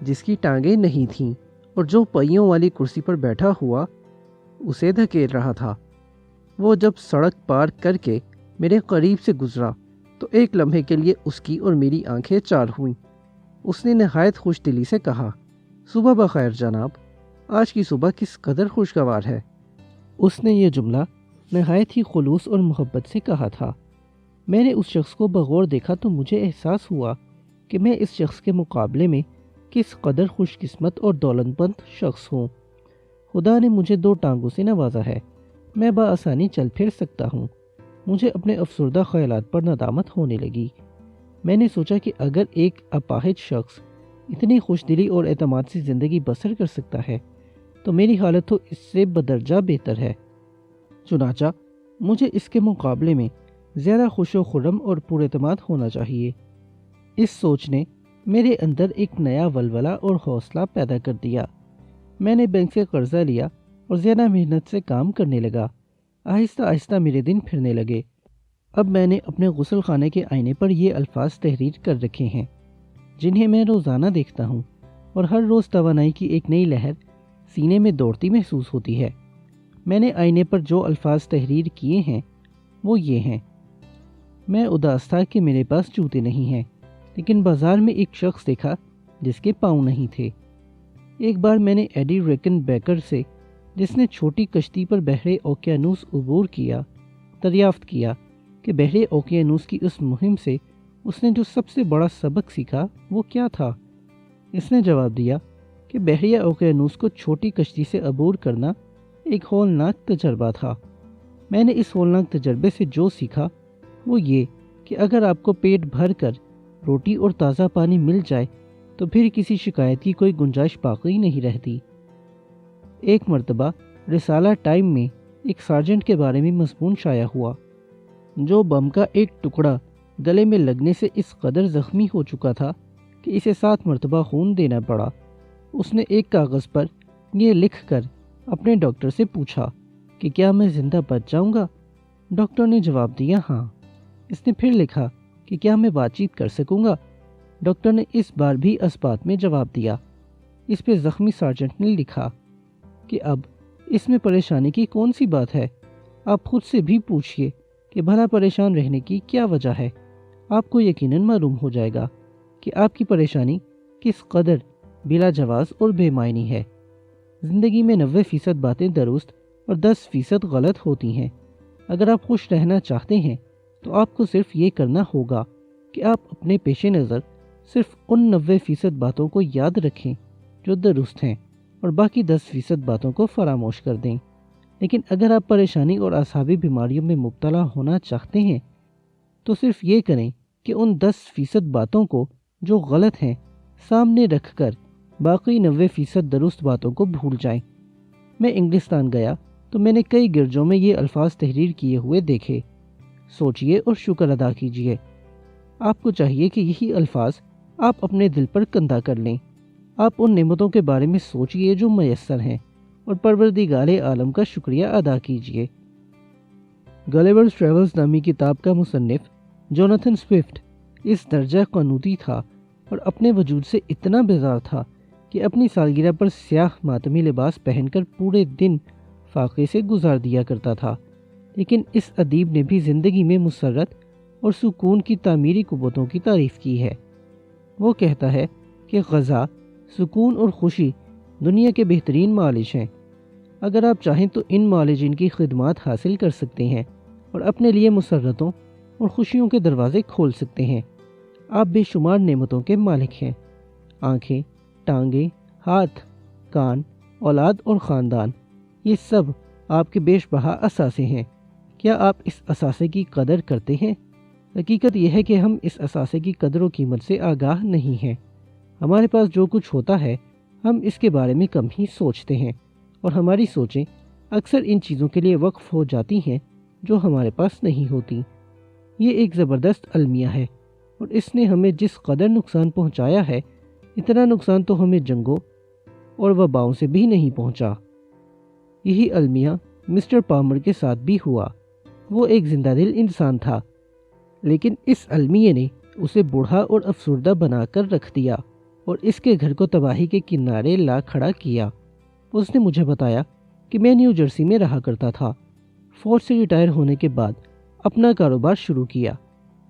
جس کی ٹانگیں نہیں تھیں اور جو پہیوں والی کرسی پر بیٹھا ہوا اسے دھکیل رہا تھا۔ وہ جب سڑک پار کر کے میرے قریب سے گزرا تو ایک لمحے کے لیے اس کی اور میری آنکھیں چار ہوئیں۔ اس نے نہایت خوش دلی سے کہا، صبح بخیر جناب، آج کی صبح کس قدر خوشگوار ہے۔ اس نے یہ جملہ نہایت ہی خلوص اور محبت سے کہا تھا۔ میں نے اس شخص کو بغور دیکھا تو مجھے احساس ہوا کہ میں اس شخص کے مقابلے میں کس قدر خوش قسمت اور دولت مند شخص ہوں۔ خدا نے مجھے 2 ٹانگوں سے نوازا ہے۔ میں بآسانی چل پھر سکتا ہوں۔ مجھے اپنے افسردہ خیالات پر ندامت ہونے لگی۔ میں نے سوچا کہ اگر ایک اپاہج شخص اتنی خوش دلی اور اعتماد سے زندگی بسر کر سکتا ہے تو میری حالت تو اس سے بدرجہ بہتر ہے۔ چنانچہ مجھے اس کے مقابلے میں زیادہ خوش و خرم اور پر اعتماد ہونا چاہیے۔ اس سوچ نے میرے اندر ایک نیا ولولہ اور حوصلہ پیدا کر دیا۔ میں نے بینک سے قرضہ لیا اور زیادہ محنت سے کام کرنے لگا۔ آہستہ آہستہ میرے دن پھرنے لگے۔ اب میں نے اپنے غسل خانے کے آئینے پر یہ الفاظ تحریر کر رکھے ہیں جنہیں میں روزانہ دیکھتا ہوں، اور ہر روز توانائی کی ایک نئی لہر سینے میں دوڑتی محسوس ہوتی ہے۔ میں نے آئینے پر جو الفاظ تحریر کیے ہیں وہ یہ ہیں: میں اداس تھا کہ میرے پاس جوتے نہیں ہیں، لیکن بازار میں ایک شخص دیکھا جس کے پاؤں نہیں تھے۔ ایک بار میں نے ایڈی ریکن بیکر سے، جس نے چھوٹی کشتی پر بحر اوقیانوس عبور کیا، دریافت کیا کہ بحر اوقیانوس کی اس مہم سے اس نے جو سب سے بڑا سبق سیکھا وہ کیا تھا۔ اس نے جواب دیا کہ بحریہ اوقیانوس کو چھوٹی کشتی سے عبور کرنا ایک ہولناک تجربہ تھا۔ میں نے اس ہولناک تجربے سے جو سیکھا وہ یہ کہ اگر آپ کو پیٹ بھر کر روٹی اور تازہ پانی مل جائے تو پھر کسی شکایت کی کوئی گنجائش باقی نہیں رہتی۔ ایک مرتبہ رسالہ ٹائم میں ایک سارجنٹ کے بارے میں مضمون شائع ہوا جو بم کا ایک ٹکڑا گلے میں لگنے سے اس قدر زخمی ہو چکا تھا کہ اسے 7 مرتبہ خون دینا پڑا۔ اس نے ایک کاغذ پر یہ لکھ کر اپنے ڈاکٹر سے پوچھا کہ کیا میں زندہ بچ جاؤں گا؟ ڈاکٹر نے جواب دیا ہاں۔ اس نے پھر لکھا کہ کیا میں بات چیت کر سکوں گا؟ ڈاکٹر نے اس بار بھی اسبات میں جواب دیا۔ اس پہ زخمی سارجنٹ نے لکھا کہ اب اس میں پریشانی کی کون سی بات ہے؟ آپ خود سے بھی پوچھئے کہ بھلا پریشان رہنے کی کیا وجہ ہے۔ آپ کو یقیناً معلوم ہو جائے گا کہ آپ کی پریشانی کس قدر بلا جواز اور بے معنی ہے۔ زندگی میں 90% باتیں درست اور 10% غلط ہوتی ہیں۔ اگر آپ خوش رہنا چاہتے ہیں تو آپ کو صرف یہ کرنا ہوگا کہ آپ اپنے پیش نظر صرف ان 90% باتوں کو یاد رکھیں جو درست ہیں اور باقی 10% باتوں کو فراموش کر دیں۔ لیکن اگر آپ پریشانی اور اعصابی بیماریوں میں مبتلا ہونا چاہتے ہیں تو صرف یہ کریں کہ ان 10% باتوں کو جو غلط ہیں سامنے رکھ کر باقی 90% درست باتوں کو بھول جائیں۔ میں انگلستان گیا تو میں نے کئی گرجوں میں یہ الفاظ تحریر کیے ہوئے دیکھے۔ سوچئے اور شکر ادا کیجئے۔ آپ کو چاہیے کہ یہی الفاظ آپ اپنے دل پر کندہ کر لیں۔ آپ ان نعمتوں کے بارے میں سوچئے جو میسر ہیں اور پروردگار عالم کا شکریہ ادا کیجئے۔ گلیورز ٹریولز نامی کتاب کا مصنف جوناتھن سوئفٹ اس درجہ قنوطی تھا اور اپنے وجود سے اتنا بیزار تھا کہ اپنی سالگرہ پر سیاہ ماتمی لباس پہن کر پورے دن فاقے سے گزار دیا کرتا تھا۔ لیکن اس ادیب نے بھی زندگی میں مسرت اور سکون کی تعمیری قوتوں کی تعریف کی ہے۔ وہ کہتا ہے کہ غذا، سکون اور خوشی دنیا کے بہترین معالج ہیں۔ اگر آپ چاہیں تو ان معالجین کی خدمات حاصل کر سکتے ہیں اور اپنے لیے مسرتوں اور خوشیوں کے دروازے کھول سکتے ہیں۔ آپ بے شمار نعمتوں کے مالک ہیں۔ آنکھیں، ٹانگیں، ہاتھ، کان، اولاد اور خاندان، یہ سب آپ کے بیش بہا اثاثے ہیں۔ کیا آپ اس اثاثے کی قدر کرتے ہیں؟ حقیقت یہ ہے کہ ہم اس اثاثے کی قدر و قیمت سے آگاہ نہیں ہیں۔ ہمارے پاس جو کچھ ہوتا ہے ہم اس کے بارے میں کم ہی سوچتے ہیں اور ہماری سوچیں اکثر ان چیزوں کے لیے وقف ہو جاتی ہیں جو ہمارے پاس نہیں ہوتی۔ یہ ایک زبردست المیہ ہے اور اس نے ہمیں جس قدر نقصان پہنچایا ہے اتنا نقصان تو ہمیں جنگوں اور وباؤں سے بھی نہیں پہنچا۔ یہی المیہ مسٹر پالمر کے ساتھ بھی ہوا۔ وہ ایک زندہ دل انسان تھا لیکن اس المیہ نے اسے بوڑھا اور افسردہ بنا کر رکھ دیا اور اس کے گھر کو تباہی کے کنارے لا کھڑا کیا۔ اس نے مجھے بتایا کہ میں نیو جرسی میں رہا کرتا تھا۔ فوج سے ریٹائر ہونے کے بعد اپنا کاروبار شروع کیا۔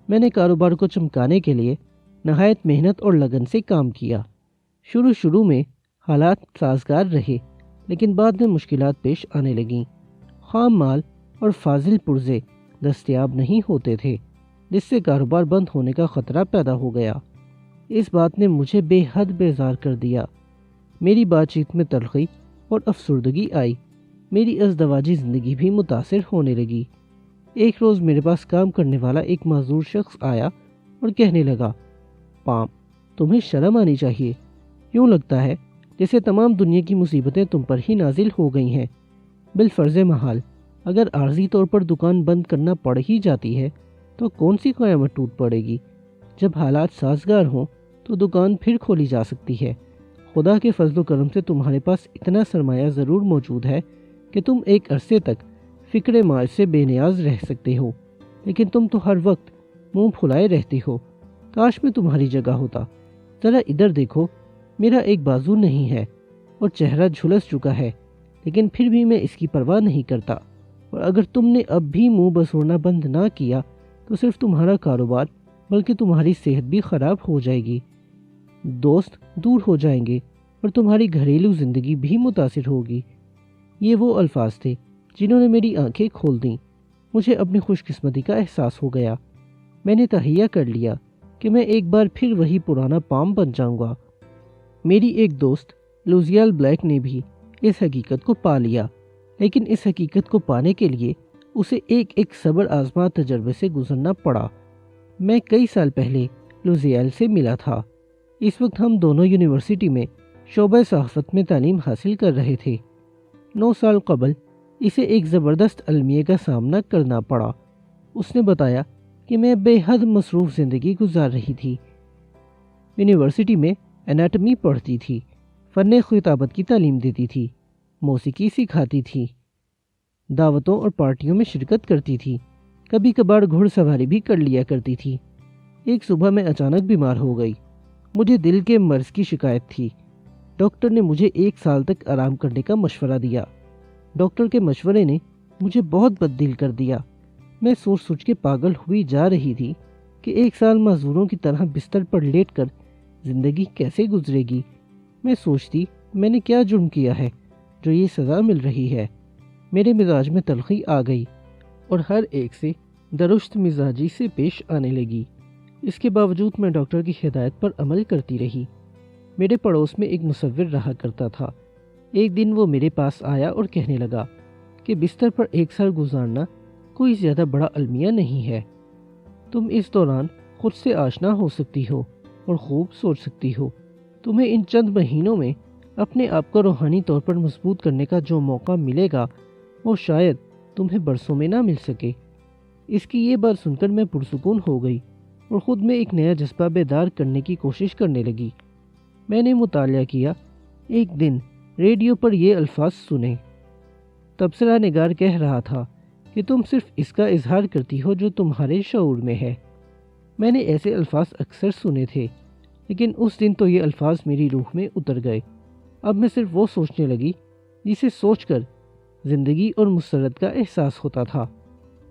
میں نے کاروبار کو چمکانے کے لیے نہایت محنت اور لگن سے کام کیا۔ شروع میں حالات سازگار رہے لیکن بعد میں مشکلات پیش آنے لگیں۔ خام مال اور فاضل پرزے دستیاب نہیں ہوتے تھے جس سے کاروبار بند ہونے کا خطرہ پیدا ہو گیا۔ اس بات نے مجھے بے حد بیزار کر دیا۔ میری بات چیت میں تلخی اور افسردگی آئی۔ میری ازدواجی زندگی بھی متاثر ہونے لگی۔ ایک روز میرے پاس کام کرنے والا ایک معذور شخص آیا اور کہنے لگا، پام، تمہیں شرم آنی چاہیے۔ یوں لگتا ہے جیسے تمام دنیا کی مصیبتیں تم پر ہی نازل ہو گئی ہیں۔ بالفرض محال اگر عارضی طور پر دکان بند کرنا پڑ ہی جاتی ہے تو کون سی قیامت ٹوٹ پڑے گی؟ جب حالات سازگار ہوں تو دکان پھر کھولی جا سکتی ہے۔ خدا کے فضل و کرم سے تمہارے پاس اتنا سرمایہ ضرور موجود ہے کہ تم ایک عرصے تک فکر معاش سے بے نیاز رہ سکتے ہو، لیکن تم تو ہر وقت منہ پھلائے رہتے ہو۔ کاش میں تمہاری جگہ ہوتا۔ ذرا ادھر دیکھو، میرا ایک بازو نہیں ہے اور چہرہ جھلس چکا ہے، لیکن پھر بھی میں اس کی پرواہ نہیں کرتا، اور اگر تم نے اب بھی منہ بسورنا بند نہ کیا تو صرف تمہارا کاروبار بلکہ تمہاری صحت بھی خراب ہو جائے گی، دوست دور ہو جائیں گے اور تمہاری گھریلو زندگی بھی متاثر ہوگی۔ یہ وہ الفاظ تھے جنہوں نے میری آنکھیں کھول دیں۔ مجھے اپنی خوش قسمتی کا احساس ہو گیا۔ میں نے تہیہ کر لیا کہ میں ایک بار پھر وہی پرانا پام بن جاؤں گا۔ میری ایک دوست لوزیال بلیک نے بھی اس حقیقت کو پا لیا، لیکن اس حقیقت کو پانے کے لیے اسے ایک صبر آزما تجربے سے گزرنا پڑا۔ میں کئی سال پہلے لوزیال سے ملا تھا۔ اس وقت ہم دونوں یونیورسٹی میں شعبہ صحافت میں تعلیم حاصل کر رہے تھے۔ 9 سال قبل اسے ایک زبردست المیہ کا سامنا کرنا پڑا۔ اس نے بتایا کہ میں بے حد مصروف زندگی گزار رہی تھی۔ یونیورسٹی میں انیٹمی پڑھتی تھی، فن خطابت کی تعلیم دیتی تھی، موسیقی سکھاتی تھی، دعوتوں اور پارٹیوں میں شرکت کرتی تھی، کبھی کبھار گھڑ سواری بھی کر لیا کرتی تھی۔ ایک صبح میں اچانک بیمار ہو گئی۔ مجھے دل کے مرض کی شکایت تھی۔ ڈاکٹر نے مجھے 1 سال تک آرام کرنے کا مشورہ دیا۔ ڈاکٹر کے مشورے نے مجھے بہت بد دل کر دیا۔ میں سوچ کے پاگل ہوئی جا رہی تھی کہ 1 سال معذوروں کی طرح بستر پر لیٹ کر زندگی کیسے گزرے گی۔ میں سوچتی میں نے کیا جرم کیا ہے جو یہ سزا مل رہی ہے۔ میرے مزاج میں تلخی آ گئی اور ہر ایک سے درست مزاجی سے پیش آنے لگی۔ اس کے باوجود میں ڈاکٹر کی ہدایت پر عمل کرتی رہی۔ میرے پڑوس میں ایک مصور رہا کرتا تھا۔ ایک دن وہ میرے پاس آیا اور کہنے لگا کہ بستر پر ایک سال گزارنا کوئی زیادہ بڑا المیہ نہیں ہے۔ تم اس دوران خود سے آشنا ہو سکتی ہو اور خوب سوچ سکتی ہو۔ تمہیں ان چند مہینوں میں اپنے آپ کو روحانی طور پر مضبوط کرنے کا جو موقع ملے گا وہ شاید تمہیں برسوں میں نہ مل سکے۔ اس کی یہ بات سن کر میں پرسکون ہو گئی اور خود میں ایک نیا جذبہ بیدار کرنے کی کوشش کرنے لگی۔ میں نے مطالعہ کیا۔ ایک دن ریڈیو پر یہ الفاظ سنے۔ تبصرہ نگار کہہ رہا تھا کہ تم صرف اس کا اظہار کرتی ہو جو تمہارے شعور میں ہے۔ میں نے ایسے الفاظ اکثر سنے تھے، لیکن اس دن تو یہ الفاظ میری روح میں اتر گئے۔ اب میں صرف وہ سوچنے لگی جسے سوچ کر زندگی اور مسرت کا احساس ہوتا تھا۔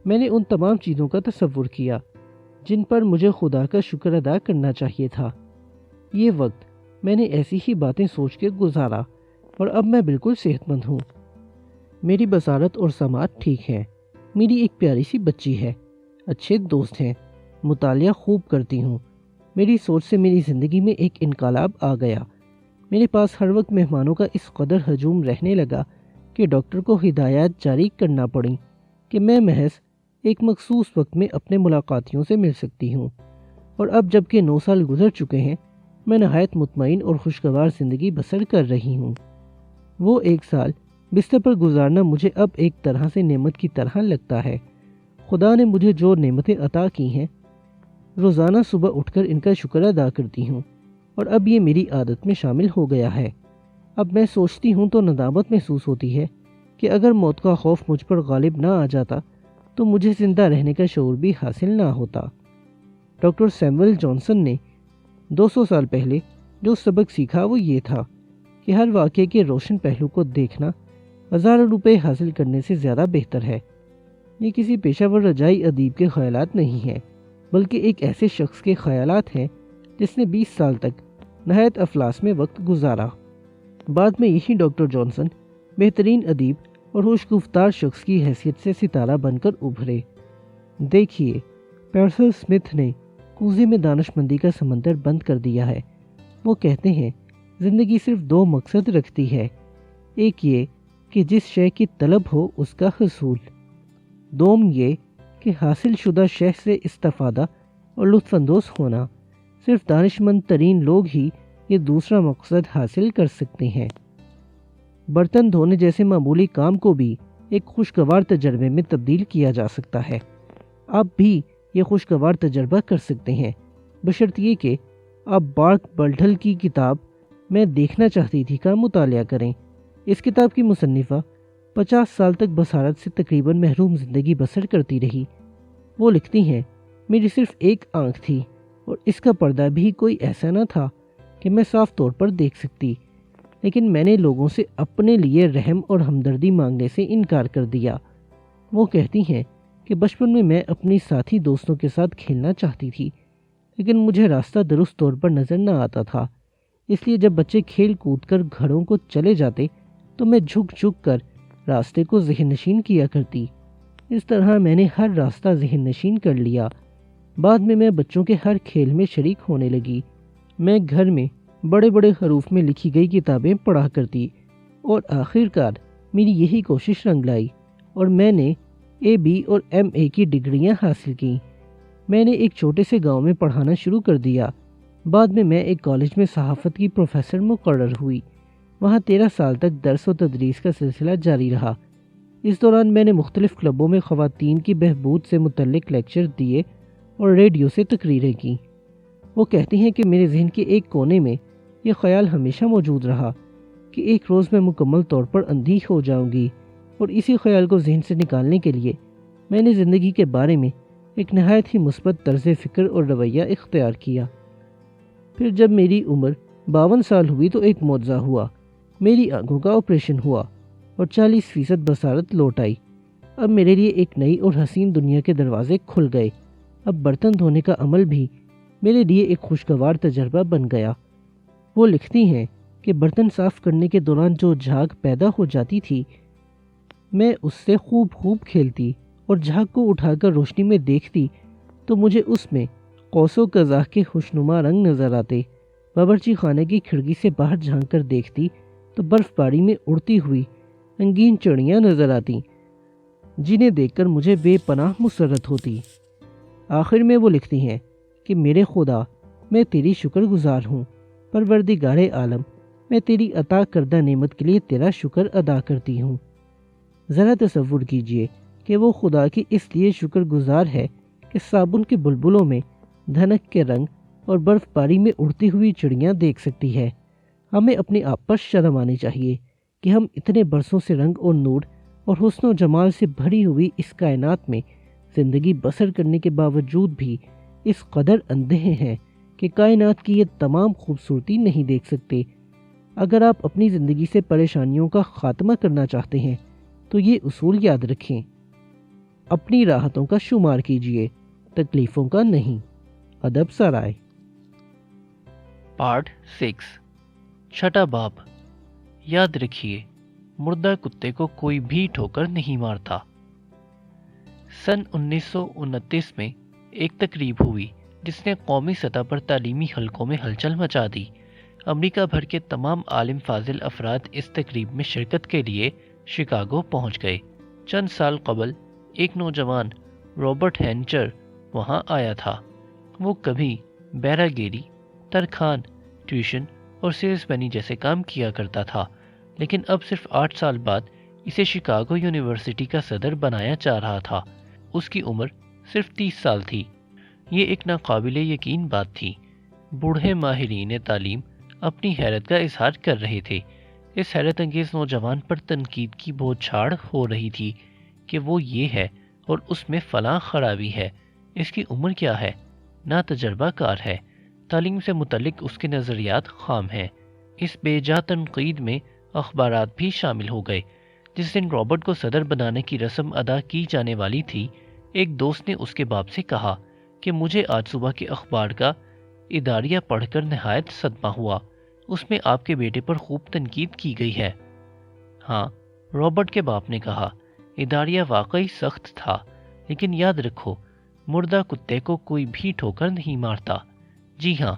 میں نے ان تمام چیزوں کا تصور کیا جن پر مجھے خدا کا شکر ادا کرنا چاہیے تھا۔ یہ وقت میں نے ایسی ہی باتیں سوچ کے گزارا اور اب میں بالکل صحت مند ہوں۔ میری بصارت اور سماعت ٹھیک ہے۔ میری ایک پیاری سی بچی ہے، اچھے دوست ہیں، مطالعہ خوب کرتی ہوں۔ میری سوچ سے میری زندگی میں ایک انقلاب آ گیا۔ میرے پاس ہر وقت مہمانوں کا اس قدر ہجوم رہنے لگا کہ ڈاکٹر کو ہدایات جاری کرنا پڑیں کہ میں محض ایک مخصوص وقت میں اپنے ملاقاتیوں سے مل سکتی ہوں۔ اور اب جب کہ 9 سال گزر چکے ہیں، میں نہایت مطمئن اور خوشگوار زندگی بسر کر رہی ہوں۔ وہ 1 سال بستر پر گزارنا مجھے اب ایک طرح سے نعمت کی طرح لگتا ہے۔ خدا نے مجھے جو نعمتیں عطا کی ہیں، روزانہ صبح اٹھ کر ان کا شکر ادا کرتی ہوں، اور اب یہ میری عادت میں شامل ہو گیا ہے۔ اب میں سوچتی ہوں تو ندامت محسوس ہوتی ہے کہ اگر موت کا خوف مجھ پر غالب نہ آ جاتا تو مجھے زندہ رہنے کا شعور بھی حاصل نہ ہوتا۔ ڈاکٹر سیموئل جانسن نے 200 سال پہلے جو سبق سیکھا وہ یہ تھا کہ ہر واقعے کے روشن پہلو کو دیکھنا ہزاروں روپے حاصل کرنے سے زیادہ بہتر ہے۔ یہ کسی پیشہ ور رجائی ادیب کے خیالات نہیں ہیں، بلکہ ایک ایسے شخص کے خیالات ہیں جس نے 20 سال تک نہایت افلاس میں وقت گزارا۔ بعد میں یہی ڈاکٹر جانسن بہترین ادیب اور خوش گفتار شخص کی حیثیت سے ستارہ بن کر ابھرے۔ دیکھیے، پیرسل سمتھ نے کوزے میں دانش مندی کا سمندر بند کر دیا ہے۔ وہ کہتے ہیں زندگی صرف 2 مقصد رکھتی ہے، ایک یہ کہ جس شے کی طلب ہو اس کا حصول، دوم یہ کہ حاصل شدہ شے سے استفادہ اور لطف اندوز ہونا۔ صرف دانش مند ترین لوگ ہی یہ دوسرا مقصد حاصل کر سکتے ہیں۔ برتن دھونے جیسے معمولی کام کو بھی ایک خوشگوار تجربے میں تبدیل کیا جا سکتا ہے۔ آپ بھی یہ خوشگوار تجربہ کر سکتے ہیں، بشرطیے کہ آپ بارک بلٹل کی کتاب میں دیکھنا چاہتی تھی کا مطالعہ کریں۔ اس کتاب کی مصنفہ 50 سال تک بصارت سے تقریباً محروم زندگی بسر کرتی رہی۔ وہ لکھتی ہیں، میری صرف ایک آنکھ تھی اور اس کا پردہ بھی کوئی ایسا نہ تھا کہ میں صاف طور پر دیکھ سکتی، لیکن میں نے لوگوں سے اپنے لیے رحم اور ہمدردی مانگنے سے انکار کر دیا۔ وہ کہتی ہیں کہ بچپن میں اپنی ساتھی دوستوں کے ساتھ کھیلنا چاہتی تھی، لیکن مجھے راستہ درست طور پر نظر نہ آتا تھا، اس لیے جب بچے کھیل کود کر گھروں کو چلے جاتے تو میں جھک جھک کر راستے کو ذہن نشین کیا کرتی۔ اس طرح میں نے ہر راستہ ذہن نشین کر لیا۔ بعد میں بچوں کے ہر کھیل میں شریک ہونے لگی۔ میں گھر میں بڑے بڑے حروف میں لکھی گئی کتابیں پڑھا کرتی، اور آخر کار میری یہی کوشش رنگ لائی اور میں نے AB اور MA کی ڈگریاں حاصل کیں۔ میں نے ایک چھوٹے سے گاؤں میں پڑھانا شروع کر دیا۔ بعد میں ایک کالج میں صحافت کی پروفیسر مقرر ہوئی۔ وہاں 13 سال تک درس و تدریس کا سلسلہ جاری رہا۔ اس دوران میں نے مختلف کلبوں میں خواتین کی بہبود سے متعلق لیکچر دیے اور ریڈیو سے تقریریں کیں۔ وہ کہتی ہیں کہ میرے ذہن کے ایک کونے میں یہ خیال ہمیشہ موجود رہا کہ ایک روز میں مکمل طور پر اندھی ہو جاؤں گی، اور اسی خیال کو ذہن سے نکالنے کے لیے میں نے زندگی کے بارے میں ایک نہایت ہی مثبت طرز فکر اور رویہ اختیار کیا۔ پھر جب میری عمر 52 سال ہوئی تو ایک معجزہ ہوا۔ میری آنکھوں کا آپریشن ہوا اور 40% بصارت لوٹ آئی۔ اب میرے لیے ایک نئی اور حسین دنیا کے دروازے کھل گئے۔ اب برتن دھونے کا عمل بھی میرے لیے ایک خوشگوار تجربہ بن گیا۔ وہ لکھتی ہیں کہ برتن صاف کرنے کے دوران جو جھاگ پیدا ہو جاتی تھی، میں اس سے خوب کھیلتی اور جھاگ کو اٹھا کر روشنی میں دیکھتی تو مجھے اس میں قوس و قزح کے خوشنما رنگ نظر آتے۔ باورچی خانے کی کھڑکی سے باہر جھانک کر دیکھتی تو برف باری میں اڑتی ہوئی رنگین چڑیاں نظر آتی، جنہیں دیکھ کر مجھے بے پناہ مسرت ہوتی۔ آخر میں وہ لکھتی ہیں کہ میرے خدا، میں تیری شکر گزار ہوں، پروردگار عالم، میں تیری عطا کردہ نعمت کے لیے تیرا شکر ادا کرتی ہوں۔ ذرا تصور کیجئے کہ وہ خدا کی اس لیے شکر گزار ہے کہ صابن کے بلبلوں میں دھنک کے رنگ اور برف باری میں اڑتی ہوئی چڑیاں دیکھ سکتی ہے۔ ہمیں اپنے آپ پر شرم آنی چاہیے کہ ہم اتنے برسوں سے رنگ اور نور اور حسن و جمال سے بھری ہوئی اس کائنات میں زندگی بسر کرنے کے باوجود بھی اس قدر اندھے ہیں کہ کائنات کی یہ تمام خوبصورتی نہیں دیکھ سکتے۔ اگر آپ اپنی زندگی سے پریشانیوں کا خاتمہ کرنا چاہتے ہیں تو یہ اصول یاد رکھیں: اپنی راحتوں کا شمار کیجئے، تکلیفوں کا نہیں۔ ادب سرائے۔ پارٹ 6، چھٹا باب۔ یاد رکھیے، مردہ کتے کو کوئی بھی ٹھوکر نہیں مارتا۔ سن 1929 میں ایک تقریب ہوئی جس نے قومی سطح پر تعلیمی حلقوں میں ہلچل مچا دی۔ امریکہ بھر کے تمام عالم فاضل افراد اس تقریب میں شرکت کے لیے شکاگو پہنچ گئے۔ چند سال قبل ایک نوجوان رابرٹ ہینچر وہاں آیا تھا۔ وہ کبھی بیرا گیری، ترخان، ٹیوشن اور سیلز مینی جیسے کام کیا کرتا تھا، لیکن اب صرف 8 سال بعد اسے شکاگو یونیورسٹی کا صدر بنایا جا رہا تھا۔ اس کی عمر صرف 30 سال تھی۔ یہ ایک ناقابل یقین بات تھی۔ بوڑھے ماہرین تعلیم اپنی حیرت کا اظہار کر رہے تھے۔ اس حیرت انگیز نوجوان پر تنقید کی بوچھاڑ ہو رہی تھی کہ وہ یہ ہے اور اس میں فلاں خرابی ہے۔ اس کی عمر کیا ہے؟ نا تجربہ کار ہے۔ تعلیم سے متعلق اس کے نظریات خام ہیں۔ اس بے جا تنقید میں اخبارات بھی شامل ہو گئے۔ جس دن رابرٹ کو صدر بنانے کی رسم ادا کی جانے والی تھی، ایک دوست نے اس کے باپ سے کہا کہ مجھے آج صبح کے اخبار کا اداریہ پڑھ کر نہایت صدمہ ہوا۔ اس میں آپ کے بیٹے پر خوب تنقید کی گئی ہے۔ ہاں، رابرٹ کے باپ نے کہا، اداریہ واقعی سخت تھا، لیکن یاد رکھو، مردہ کتے کو کوئی بھی ٹھوکر نہیں مارتا۔ جی ہاں،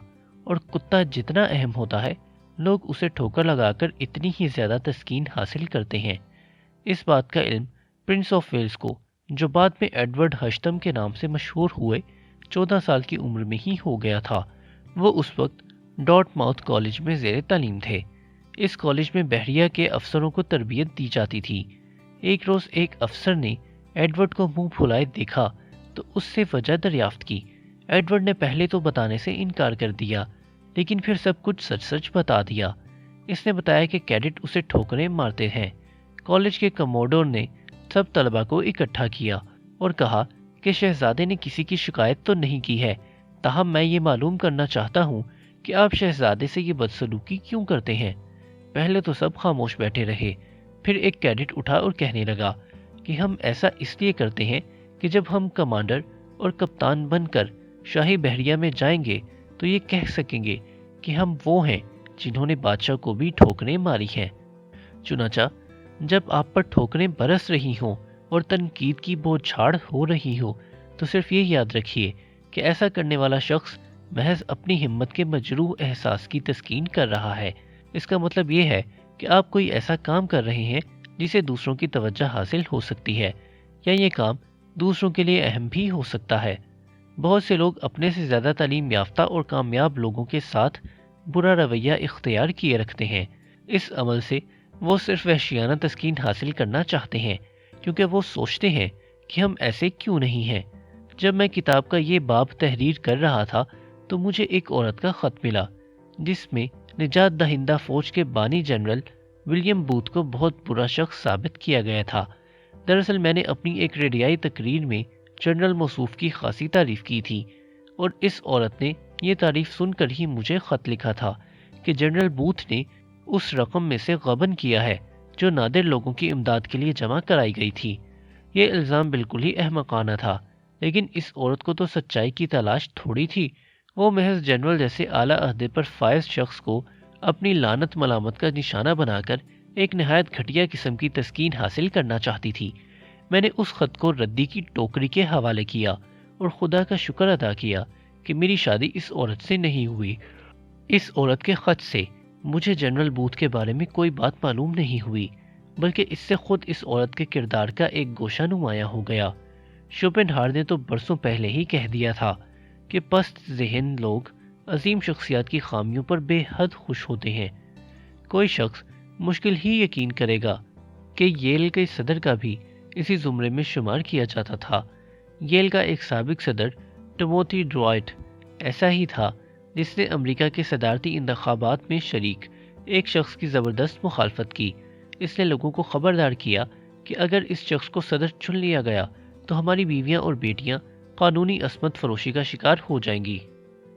اور کتا جتنا اہم ہوتا ہے، لوگ اسے ٹھوکر لگا کر اتنی ہی زیادہ تسکین حاصل کرتے ہیں۔ اس بات کا علم پرنس آف ویلز کو، جو بعد میں ایڈورڈ ہشتم کے نام سے مشہور ہوئے، 14 سال کی عمر میں ہی ہو گیا تھا۔ وہ اس وقت ڈارٹ ماؤتھ کالج میں زیر تعلیم تھے۔ اس کالج میں بحریہ کے افسروں کو تربیت دی جاتی تھی۔ ایک روز ایک افسر نے ایڈورڈ کو منہ پھلائے دیکھا تو اس سے وجہ دریافت کی۔ ایڈورڈ نے پہلے تو بتانے سے انکار کر دیا، لیکن پھر سب کچھ سچ سچ بتا دیا۔ اس نے بتایا کہ کیڈٹ اسے ٹھوکریں مارتے ہیں۔ کالج کے کموڈور نے سب طلباء کو اکٹھا کیا اور کہا کہ شہزادے نے کسی کی شکایت تو نہیں کی ہے، تاہم میں یہ معلوم کرنا چاہتا ہوں کہ آپ شہزادے سے یہ بدسلوکی کیوں کرتے ہیں۔ پہلے تو سب خاموش بیٹھے رہے، پھر ایک کیڈٹ اٹھا اور کہنے لگا کہ ہم ایسا اس لیے کرتے ہیں کہ جب ہم کمانڈر اور کپتان بن کر شاہی بحریہ میں جائیں گے تو یہ کہہ سکیں گے کہ ہم وہ ہیں جنہوں نے بادشاہ کو بھی ٹھوکریں ماری ہیں۔ چنانچہ جب آپ پر ٹھوکریں برس رہی ہوں اور تنقید کی بوچھاڑ ہو رہی ہو تو صرف یہ یاد رکھیے کہ ایسا کرنے والا شخص محض اپنی ہمت کے مجروح احساس کی تسکین کر رہا ہے۔ اس کا مطلب یہ ہے کہ آپ کوئی ایسا کام کر رہے ہیں جسے دوسروں کی توجہ حاصل ہو سکتی ہے، یا یہ کام دوسروں کے لیے اہم بھی ہو سکتا ہے۔ بہت سے لوگ اپنے سے زیادہ تعلیم یافتہ اور کامیاب لوگوں کے ساتھ برا رویہ اختیار کیے رکھتے ہیں۔ اس عمل سے وہ صرف وحشیانہ تسکین حاصل کرنا چاہتے ہیں، کیونکہ وہ سوچتے ہیں کہ ہم ایسے کیوں نہیں ہیں۔ جب میں کتاب کا یہ باب تحریر کر رہا تھا تو مجھے ایک عورت کا خط ملا، جس میں نجات دہندہ فوج کے بانی جنرل ولیم بوتھ کو بہت برا شخص ثابت کیا گیا تھا۔ دراصل میں نے اپنی ایک ریڈیائی تقریر میں جنرل موصوف کی خاصی تعریف کی تھی، اور اس عورت نے یہ تعریف سن کر ہی مجھے خط لکھا تھا کہ جنرل بوتھ نے اس رقم میں سے غبن کیا ہے جو نادر لوگوں کی امداد کے لیے جمع کرائی گئی تھی۔ یہ الزام بالکل ہی احمقانہ تھا، لیکن اس عورت کو تو سچائی کی تلاش تھوڑی تھی۔ وہ محض جنرل جیسے اعلیٰ عہدے پر فائز شخص کو اپنی لعنت ملامت کا نشانہ بنا کر ایک نہایت گھٹیا قسم کی تسکین حاصل کرنا چاہتی تھی۔ میں نے اس خط کو ردی کی ٹوکری کے حوالے کیا اور خدا کا شکر ادا کیا کہ میری شادی اس عورت سے نہیں ہوئی۔ اس عورت کے خط سے مجھے جنرل بوتھ کے بارے میں کوئی بات معلوم نہیں ہوئی، بلکہ اس سے خود اس عورت کے کردار کا ایک گوشہ نمایاں ہو گیا۔ شوپنہار نے تو برسوں پہلے ہی کہہ دیا تھا کہ پست ذہن لوگ عظیم شخصیات کی خامیوں پر بے حد خوش ہوتے ہیں۔ کوئی شخص مشکل ہی یقین کرے گا کہ ییل کے صدر کا بھی اسی زمرے میں شمار کیا جاتا تھا۔ ییل کا ایک سابق صدر ٹموتھی ڈوائٹ ایسا ہی تھا جس نے امریکہ کے صدارتی انتخابات میں شریک ایک شخص کی زبردست مخالفت کی۔ اس نے لوگوں کو خبردار کیا کہ اگر اس شخص کو صدر چن لیا گیا تو ہماری بیویاں اور بیٹیاں قانونی عصمت فروشی کا شکار ہو جائیں گی،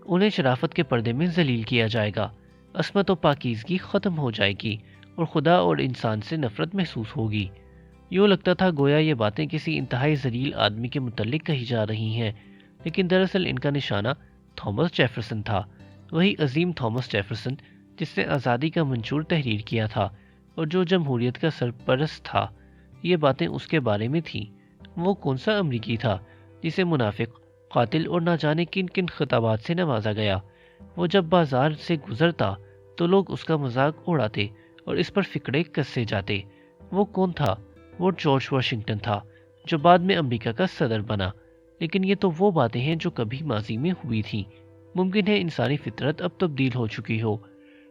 انہیں شرافت کے پردے میں ذلیل کیا جائے گا، عصمت و پاکیزگی ختم ہو جائے گی اور خدا اور انسان سے نفرت محسوس ہوگی۔ یوں لگتا تھا گویا یہ باتیں کسی انتہائی ذلیل آدمی کے متعلق کہی جا رہی ہیں، لیکن دراصل ان کا نشانہ تھامس جیفرسن تھا، وہی عظیم تھامس جیفرسن جس نے آزادی کا منشور تحریر کیا تھا اور جو جمہوریت کا سرپرست تھا۔ یہ باتیں اس کے بارے میں تھیں۔ وہ کون سا امریکی تھا جسے منافق، قاتل اور نہ جانے کن کن خطابات سے نوازا گیا؟ وہ جب بازار سے گزرتا تو لوگ اس کا مذاق اڑاتے اور اس پر فکرے کسے جاتے۔ وہ کون تھا؟ وہ جارج واشنگٹن تھا جو بعد میں امریکہ کا صدر بنا۔ لیکن یہ تو وہ باتیں ہیں جو کبھی ماضی میں ہوئی تھیں۔ ممکن ہے انسانی فطرت اب تبدیل ہو چکی ہو۔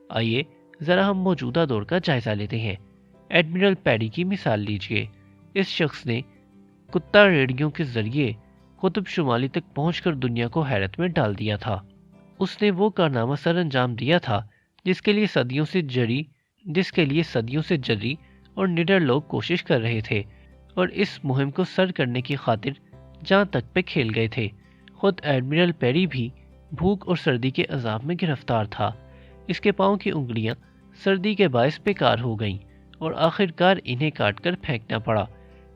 آئیے ذرا ہم موجودہ دور کا جائزہ لیتے ہیں۔ ایڈمرل پیری کی مثال لیجئے۔ اس شخص نے کتا ریڈیو کے ذریعے قطب شمالی تک پہنچ کر دنیا کو حیرت میں ڈال دیا تھا۔ اس نے وہ کارنامہ سر انجام دیا تھا جس کے لیے صدیوں سے جری اور نڈر لوگ کوشش کر رہے تھے، اور اس مہم کو سر کرنے کی خاطر جان تک پہ کھیل گئے تھے۔ خود ایڈمرل پیری بھی بھوک اور سردی کے عذاب میں گرفتار تھا۔ اس کے پاؤں کی انگلیاں سردی کے باعث بیکار ہو گئیں اور آخر کار انہیں کاٹ کر پھینکنا پڑا۔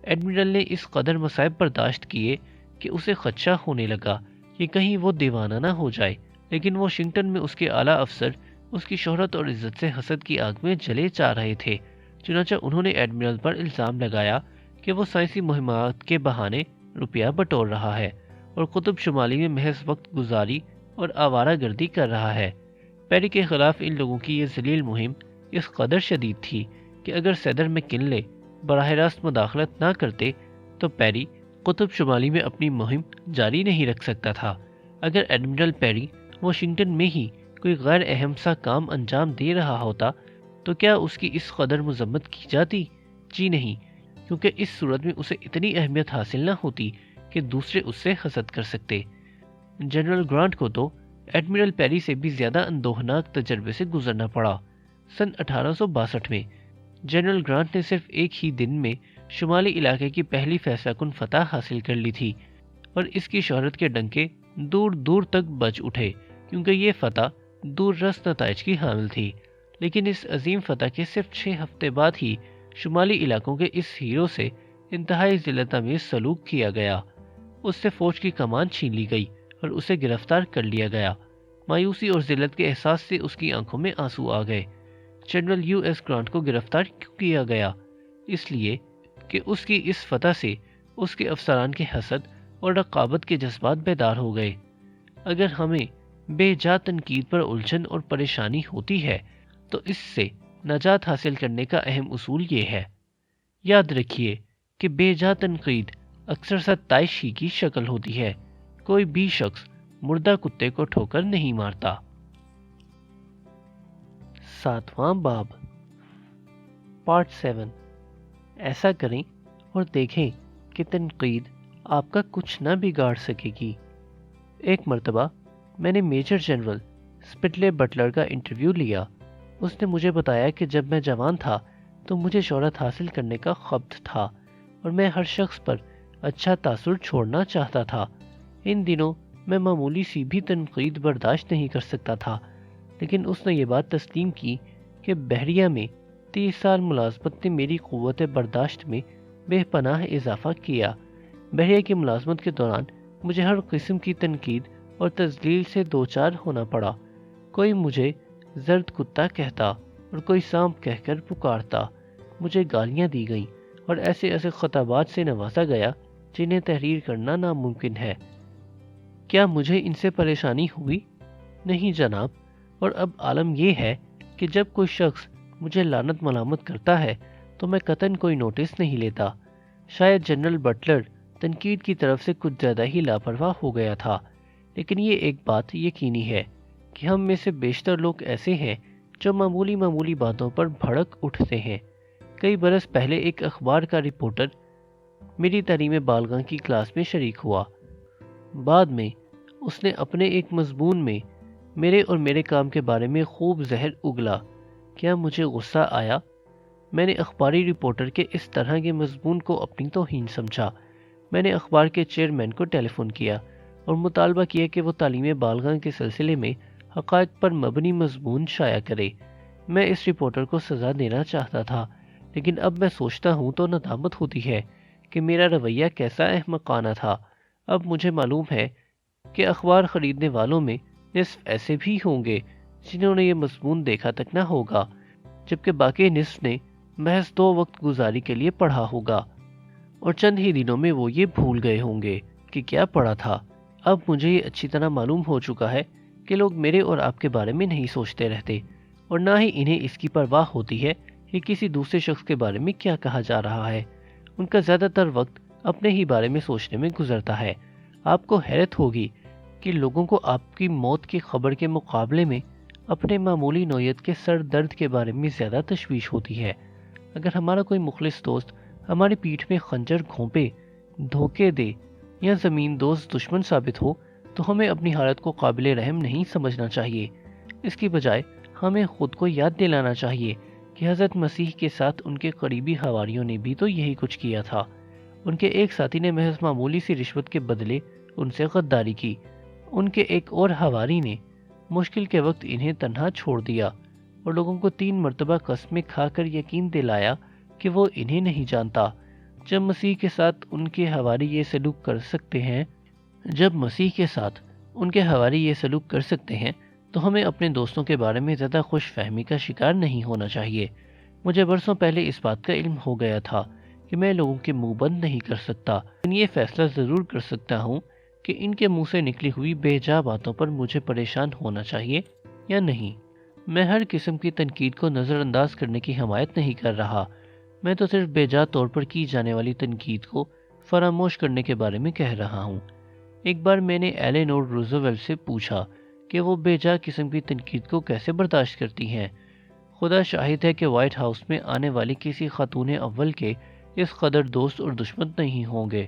ایڈمرل نے اس قدر مصائب برداشت کیے کہ اسے خدشہ ہونے لگا کہ کہیں وہ دیوانہ نہ ہو جائے، لیکن واشنگٹن میں اس کے اعلیٰ افسر اس کی شہرت اور عزت سے حسد کی آگ میں جلے جا رہے تھے۔ چنانچہ انہوں نے ایڈمرل پر الزام لگایا کہ وہ سائنسی مہمات کے بہانے روپیہ بٹور رہا ہے اور قطب شمالی میں محض وقت گزاری اور آوارہ گردی کر رہا ہے۔ پیری کے خلاف ان لوگوں کی یہ ذلیل مہم اس قدر شدید تھی کہ اگر صدر مکنلے براہ راست مداخلت نہ کرتے تو پیری قطب شمالی میں اپنی مہم جاری نہیں رکھ سکتا تھا۔ اگر ایڈمرل پیری واشنگٹن میں ہی کوئی غیر اہم سا کام انجام دے رہا ہوتا تو کیا اس کی اس قدر مذمت کی جاتی؟ جی نہیں، کیونکہ اس صورت میں اسے اتنی اہمیت حاصل نہ ہوتی کہ دوسرے اس سے حسد کر سکتے۔ جنرل گرانٹ کو تو ایڈمرل پیری سے بھی زیادہ اندوہناک تجربے سے گزرنا پڑا۔ سن 1862 میں جنرل گرانٹ نے صرف ایک ہی دن میں شمالی علاقے کی پہلی فیصلہ کن فتح حاصل کر لی تھی، اور اس کی شہرت کے ڈنکے دور دور تک بج اٹھے کیونکہ یہ فتح دور رس نتائج کی حامل تھی۔ لیکن اس عظیم فتح کے صرف 6 ہفتے بعد ہی شمالی علاقوں کے اس ہیرو سے انتہائی ذلت آمیز سلوک کیا گیا۔ اس سے فوج کی کمان چھین لی گئی اور اسے گرفتار کر لیا گیا۔ مایوسی اور ذلت کے احساس سے اس کی آنکھوں میں آنسو آ گئے۔ جنرل یو ایس گرانٹ کو گرفتار کیوں کیا گیا؟ اس لیے کہ اس کی اس فتح سے اس کے افسران کے حسد اور رقابت کے جذبات بیدار ہو گئے۔ اگر ہمیں بے جا تنقید پر الجھن اور پریشانی ہوتی ہے تو اس سے نجات حاصل کرنے کا اہم اصول یہ ہے: یاد رکھیے کہ بے جا تنقید اکثر ستائش ہی کی شکل ہوتی ہے۔ کوئی بھی شخص مردہ کتے کو ٹھوکر نہیں مارتا۔ 7واں باب، پارٹ 7۔ ایسا کریں اور دیکھیں کہ تنقید آپ کا کچھ نہ بگاڑ سکے گی۔ ایک مرتبہ میں نے میجر جنرل سپٹلے بٹلر کا انٹرویو لیا۔ اس نے مجھے بتایا کہ جب میں جوان تھا تو مجھے شہرت حاصل کرنے کا خبط تھا اور میں ہر شخص پر اچھا تاثر چھوڑنا چاہتا تھا۔ ان دنوں میں معمولی سی بھی تنقید برداشت نہیں کر سکتا تھا، لیکن اس نے یہ بات تسلیم کی کہ بحریہ میں 30 سال ملازمت نے میری قوت برداشت میں بے پناہ اضافہ کیا۔ بحریہ کی ملازمت کے دوران مجھے ہر قسم کی تنقید اور تذلیل سے دوچار ہونا پڑا۔ کوئی مجھے زرد کتا کہتا اور کوئی سانپ کہہ کر پکارتا۔ مجھے گالیاں دی گئیں اور ایسے ایسے خطابات سے نوازا گیا جنہیں تحریر کرنا ناممکن ہے۔ کیا مجھے ان سے پریشانی ہوئی؟ نہیں جناب، اور اب عالم یہ ہے کہ جب کوئی شخص مجھے لعنت ملامت کرتا ہے تو میں قطعاً کوئی نوٹس نہیں لیتا۔ شاید جنرل بٹلر تنقید کی طرف سے کچھ زیادہ ہی لاپرواہ ہو گیا تھا، لیکن یہ ایک بات یقینی ہے کہ ہم میں سے بیشتر لوگ ایسے ہیں جو معمولی باتوں پر بھڑک اٹھتے ہیں۔ کئی برس پہلے ایک اخبار کا رپورٹر میری تعلیم بالغاں کی کلاس میں شریک ہوا۔ بعد میں اس نے اپنے ایک مضمون میں میرے اور میرے کام کے بارے میں خوب زہر اگلا۔ کیا مجھے غصہ آیا؟ میں نے اخباری رپورٹر کے اس طرح کے مضمون کو اپنی توہین سمجھا۔ میں نے اخبار کے چیئرمین کو ٹیلی فون کیا اور مطالبہ کیا کہ وہ تعلیم بالغاں کے سلسلے میں حقائق پر مبنی مضمون شائع کرے۔ میں اس رپورٹر کو سزا دینا چاہتا تھا، لیکن اب میں سوچتا ہوں تو ندامت ہوتی ہے کہ میرا رویہ کیسا احمقانہ تھا۔ اب مجھے معلوم ہے کہ اخبار خریدنے والوں میں نصف ایسے بھی ہوں گے جنہوں نے یہ مضمون دیکھا تک نہ ہوگا، جبکہ باقی نصف نے محض 2 وقت گزاری کے لیے پڑھا ہوگا اور چند ہی دنوں میں وہ یہ بھول گئے ہوں گے کہ کیا پڑھا تھا۔ اب مجھے یہ اچھی طرح معلوم ہو چکا ہے کہ لوگ میرے اور آپ کے بارے میں نہیں سوچتے رہتے، اور نہ ہی انہیں اس کی پرواہ ہوتی ہے کہ کسی دوسرے شخص کے بارے میں کیا کہا جا رہا ہے۔ ان کا زیادہ تر وقت اپنے ہی بارے میں سوچنے میں گزرتا ہے۔ آپ کو حیرت ہوگی کہ لوگوں کو آپ کی موت کی خبر کے مقابلے میں اپنے معمولی نوعیت کے سر درد کے بارے میں زیادہ تشویش ہوتی ہے۔ اگر ہمارا کوئی مخلص دوست ہماری پیٹھ میں خنجر گھونپے، دھوکے دے یا زمین دوست دشمن ثابت ہو تو ہمیں اپنی حالت کو قابل رحم نہیں سمجھنا چاہیے۔ اس کی بجائے ہمیں خود کو یاد دلانا چاہیے کہ حضرت مسیح کے ساتھ ان کے قریبی حواریوں نے بھی تو یہی کچھ کیا تھا۔ ان کے ایک ساتھی نے محض معمولی سی رشوت کے بدلے ان سے غداری کی۔ ان کے ایک اور حواری نے مشکل کے وقت انہیں تنہا چھوڑ دیا اور لوگوں کو 3 مرتبہ قسمیں کھا کر یقین دلایا کہ وہ انہیں نہیں جانتا۔ جب مسیح کے ساتھ ان کے حواری یہ سلوک کر سکتے ہیں تو ہمیں اپنے دوستوں کے بارے میں زیادہ خوش فہمی کا شکار نہیں ہونا چاہیے۔ مجھے برسوں پہلے اس بات کا علم ہو گیا تھا کہ میں لوگوں کے منہ بند نہیں کر سکتا، لیکن یہ فیصلہ ضرور کر سکتا ہوں کہ ان کے منہ سے نکلی ہوئی بے جا باتوں پر مجھے پریشان ہونا چاہیے یا نہیں۔ میں ہر قسم کی تنقید کو نظر انداز کرنے کی حمایت نہیں کر رہا، میں تو صرف بے جا طور پر کی جانے والی تنقید کو فراموش کرنے کے بارے میں کہہ رہا ہوں۔ ایک بار میں نے ایلینور روزویلٹ سے پوچھا کہ وہ بے جا قسم کی تنقید کو کیسے برداشت کرتی ہیں۔ خدا شاہد ہے کہ وائٹ ہاؤس میں آنے والی کسی خاتون اول کے اس قدر دوست اور دشمن نہیں ہوں گے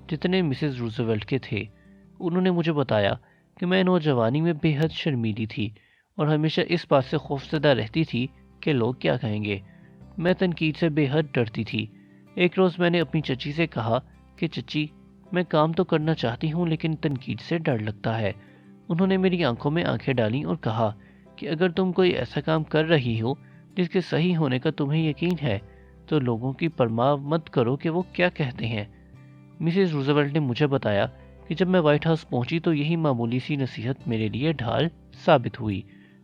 جتنے مسز روزویلٹ کے تھے۔ انہوں نے مجھے بتایا کہ میں نوجوانی میں بے حد شرمیلی تھی اور ہمیشہ اس بات سے خوفزدہ رہتی تھی کہ لوگ کیا کہیں گے۔ میں تنقید سے بے حد ڈرتی تھی۔ ایک روز میں نے اپنی چچی سے کہا کہ چچی، میں کام تو کرنا چاہتی ہوں لیکن تنقید سے ڈر لگتا ہے۔ انہوں نے میری آنکھوں میں آنکھیں ڈالیں اور کہا کہ اگر تم کوئی ایسا کام کر رہی ہو جس کے صحیح ہونے کا تمہیں یقین ہے تو لوگوں کی پرواہ مت کرو کہ وہ کیا کہتے ہیں۔ مسز روزویلٹ نے مجھے بتایا کہ جب میں وائٹ ہاؤس پہنچی تو یہی معمولی سی نصیحت میرے لیے ڈھال ثابت ہوئی۔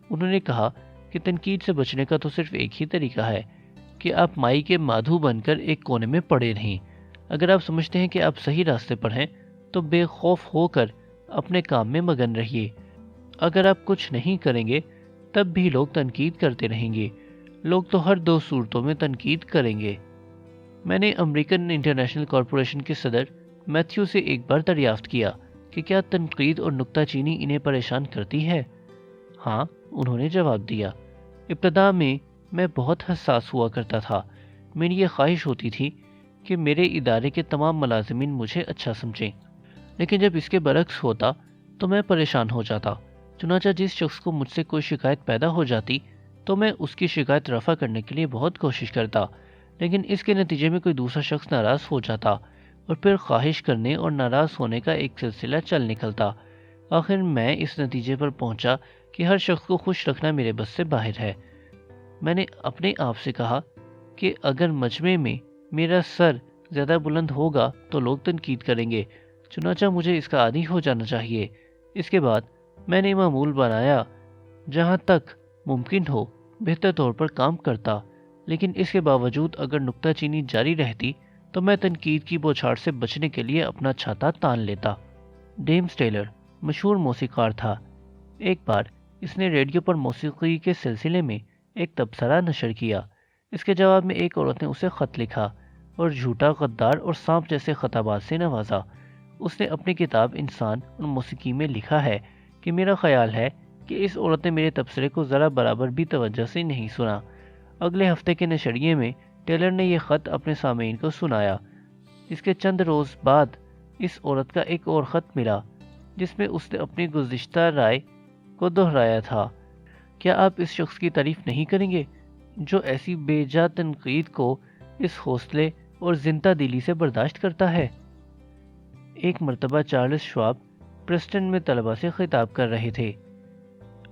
انہوں نے کہا کہ تنقید سے بچنے کا تو صرف ایک ہی طریقہ ہے کہ آپ مائی کے مادھو بن کر ایک کونے میں پڑے رہیں۔ اگر آپ سمجھتے ہیں کہ آپ صحیح راستے پر ہیں تو بے خوف ہو کر اپنے کام میں مگن رہیے۔ اگر آپ کچھ نہیں کریں گے تب بھی لوگ تنقید کرتے رہیں گے۔ لوگ تو ہر 2 صورتوں میں تنقید کریں گے۔ میں نے امریکن انٹرنیشنل کارپوریشن کے صدر میتھیو سے ایک بار دریافت کیا کہ کیا تنقید اور نکتہ چینی انہیں پریشان کرتی ہے۔ ہاں، انہوں نے جواب دیا۔ ابتدا میں بہت حساس ہوا کرتا تھا۔ میری یہ خواہش ہوتی تھی کہ میرے ادارے کے تمام ملازمین مجھے اچھا سمجھیں، لیکن جب اس کے برعکس ہوتا تو میں پریشان ہو جاتا۔ چنانچہ جس شخص کو مجھ سے کوئی شکایت پیدا ہو جاتی تو میں اس کی شکایت رفع کرنے کے لیے بہت کوشش کرتا، لیکن اس کے نتیجے میں کوئی دوسرا شخص ناراض ہو جاتا اور پھر خواہش کرنے اور ناراض ہونے کا ایک سلسلہ چل نکلتا۔ آخر میں اس نتیجے پر پہنچا کہ ہر شخص کو خوش رکھنا میرے بس سے باہر ہے۔ میں نے اپنے آپ سے کہا کہ اگر مجمع میں میرا سر زیادہ بلند ہوگا تو لوگ تنقید کریں گے، چنانچہ مجھے اس کا عادی ہو جانا چاہیے۔ اس کے بعد میں نے معمول بنایا جہاں تک ممکن ہو بہتر طور پر کام کرتا، لیکن اس کے باوجود اگر نکتہ چینی جاری رہتی تو میں تنقید کی بوچھاڑ سے بچنے کے لیے اپنا چھاتا تان لیتا۔ ڈیمز ٹیلر مشہور موسیقار تھا۔ ایک بار اس نے ریڈیو پر موسیقی کے سلسلے میں ایک تبصرہ نشر کیا۔ اس کے جواب میں ایک عورت نے اسے خط لکھا اور جھوٹا، غدار اور سانپ جیسے خطابات سے نوازا۔ اس نے اپنی کتاب انسان اور موسیقی میں لکھا ہے کہ میرا خیال ہے کہ اس عورت نے میرے تبصرے کو ذرا برابر بھی توجہ سے نہیں سنا۔ اگلے ہفتے کے نشریے میں ٹیلر نے یہ خط اپنے سامعین کو سنایا۔ اس کے چند روز بعد اس عورت کا ایک اور خط ملا جس میں اس نے اپنی گزشتہ رائے کو دہرایا تھا۔ کیا آپ اس شخص کی تعریف نہیں کریں گے جو ایسی بے جا تنقید کو اس حوصلے اور زندہ دلی سے برداشت کرتا ہے؟ ایک مرتبہ چارلس شواب پریسٹن میں طلبہ سے خطاب کر رہے تھے۔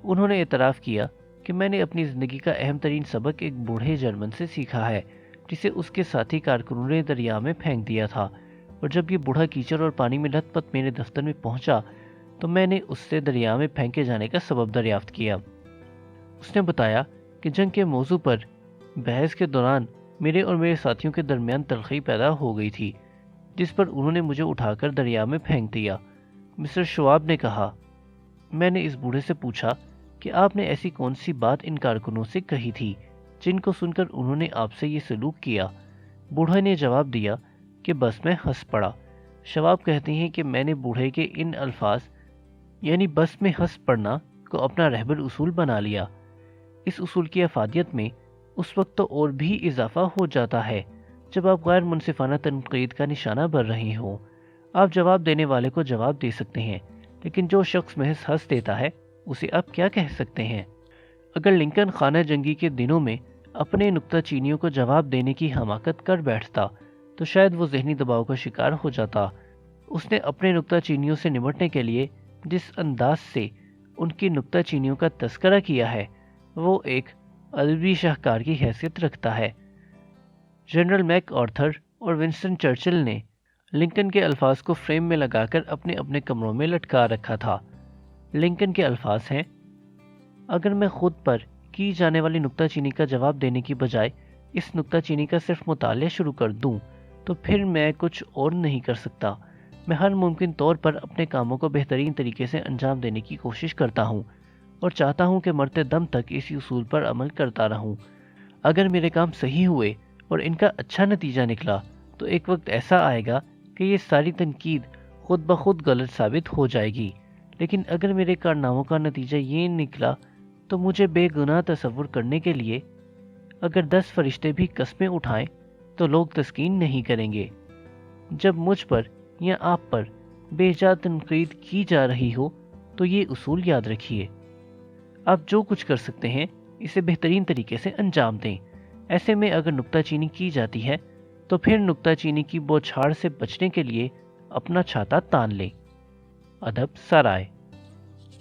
انہوں نے اعتراف کیا کہ میں نے اپنی زندگی کا اہم ترین سبق ایک بوڑھے جرمن سے سیکھا ہے جسے اس کے ساتھی کارکنوں نے دریا میں پھینک دیا تھا، اور جب یہ بوڑھا کیچڑ اور پانی میں لت پت میرے دفتر میں پہنچا تو میں نے اس سے دریا میں پھینکے جانے کا سبب دریافت کیا۔ اس نے بتایا کہ جنگ کے موضوع پر بحث کے دوران میرے اور میرے ساتھیوں کے درمیان تلخی پیدا ہو گئی تھی، جس پر انہوں نے مجھے اٹھا کر دریا میں پھینک دیا۔ مسٹر شواب نے کہا، میں نے اس بوڑھے سے پوچھا کہ آپ نے ایسی کون سی بات ان کارکنوں سے کہی تھی جن کو سن کر انہوں نے آپ سے یہ سلوک کیا؟ بوڑھے نے جواب دیا کہ بس میں ہنس پڑا۔ شواب کہتے ہیں کہ میں نے بوڑھے کے ان الفاظ یعنی بس میں ہنس پڑنا کو اپنا رہبر اصول بنا لیا۔ اس اصول کی افادیت میں اس وقت تو اور بھی اضافہ ہو جاتا ہے جب آپ غیر منصفانہ تنقید کا نشانہ بن رہے ہوں۔ آپ جواب دینے والے کو جواب دے سکتے ہیں، لیکن جو شخص محض ہنس دیتا ہے اسے آپ کیا کہہ سکتے ہیں؟ اگر لنکن خانہ جنگی کے دنوں میں اپنے نکتہ چینیوں کو جواب دینے کی حماقت کر بیٹھتا تو شاید وہ ذہنی دباؤ کا شکار ہو جاتا۔ اس نے اپنے نکتہ چینیوں سے نمٹنے کے لیے جس انداز سے ان کی نکتہ چینیوں کا تذکرہ کیا ہے وہ ایک ادبی شاہکار کی حیثیت رکھتا ہے۔ جنرل میک آرتھر اور ونسٹن چرچل نے لنکن کے الفاظ کو فریم میں لگا کر اپنے اپنے کمروں میں لٹکا رکھا تھا۔ لنکن کے الفاظ ہیں، اگر میں خود پر کی جانے والی نکتہ چینی کا جواب دینے کی بجائے اس نکتہ چینی کا صرف مطالعہ شروع کر دوں تو پھر میں کچھ اور نہیں کر سکتا۔ میں ہر ممکن طور پر اپنے کاموں کو بہترین طریقے سے انجام دینے کی کوشش کرتا ہوں اور چاہتا ہوں کہ مرتے دم تک اسی اصول پر عمل کرتا رہوں۔ اگر میرے کام صحیح ہوئے اور ان کا اچھا نتیجہ نکلا تو ایک وقت ایسا آئے گا کہ یہ ساری تنقید خود بخود غلط ثابت ہو جائے گی، لیکن اگر میرے کارناموں کا نتیجہ یہ نکلا تو مجھے بے گناہ تصور کرنے کے لیے اگر 10 فرشتے بھی قسمیں اٹھائیں تو لوگ تسکین نہیں کریں گے۔ جب مجھ پر یا آپ پر بے جا تنقید کی جا رہی ہو تو یہ اصول یاد رکھیے، آپ جو کچھ کر سکتے ہیں اسے بہترین طریقے سے انجام دیں۔ ایسے میں اگر نکتہ چینی کی جاتی ہے تو پھر نکتہ چینی کی بوچھاڑ سے بچنے کے لیے اپنا چھاتا تان لیں۔ ادب سرائے۔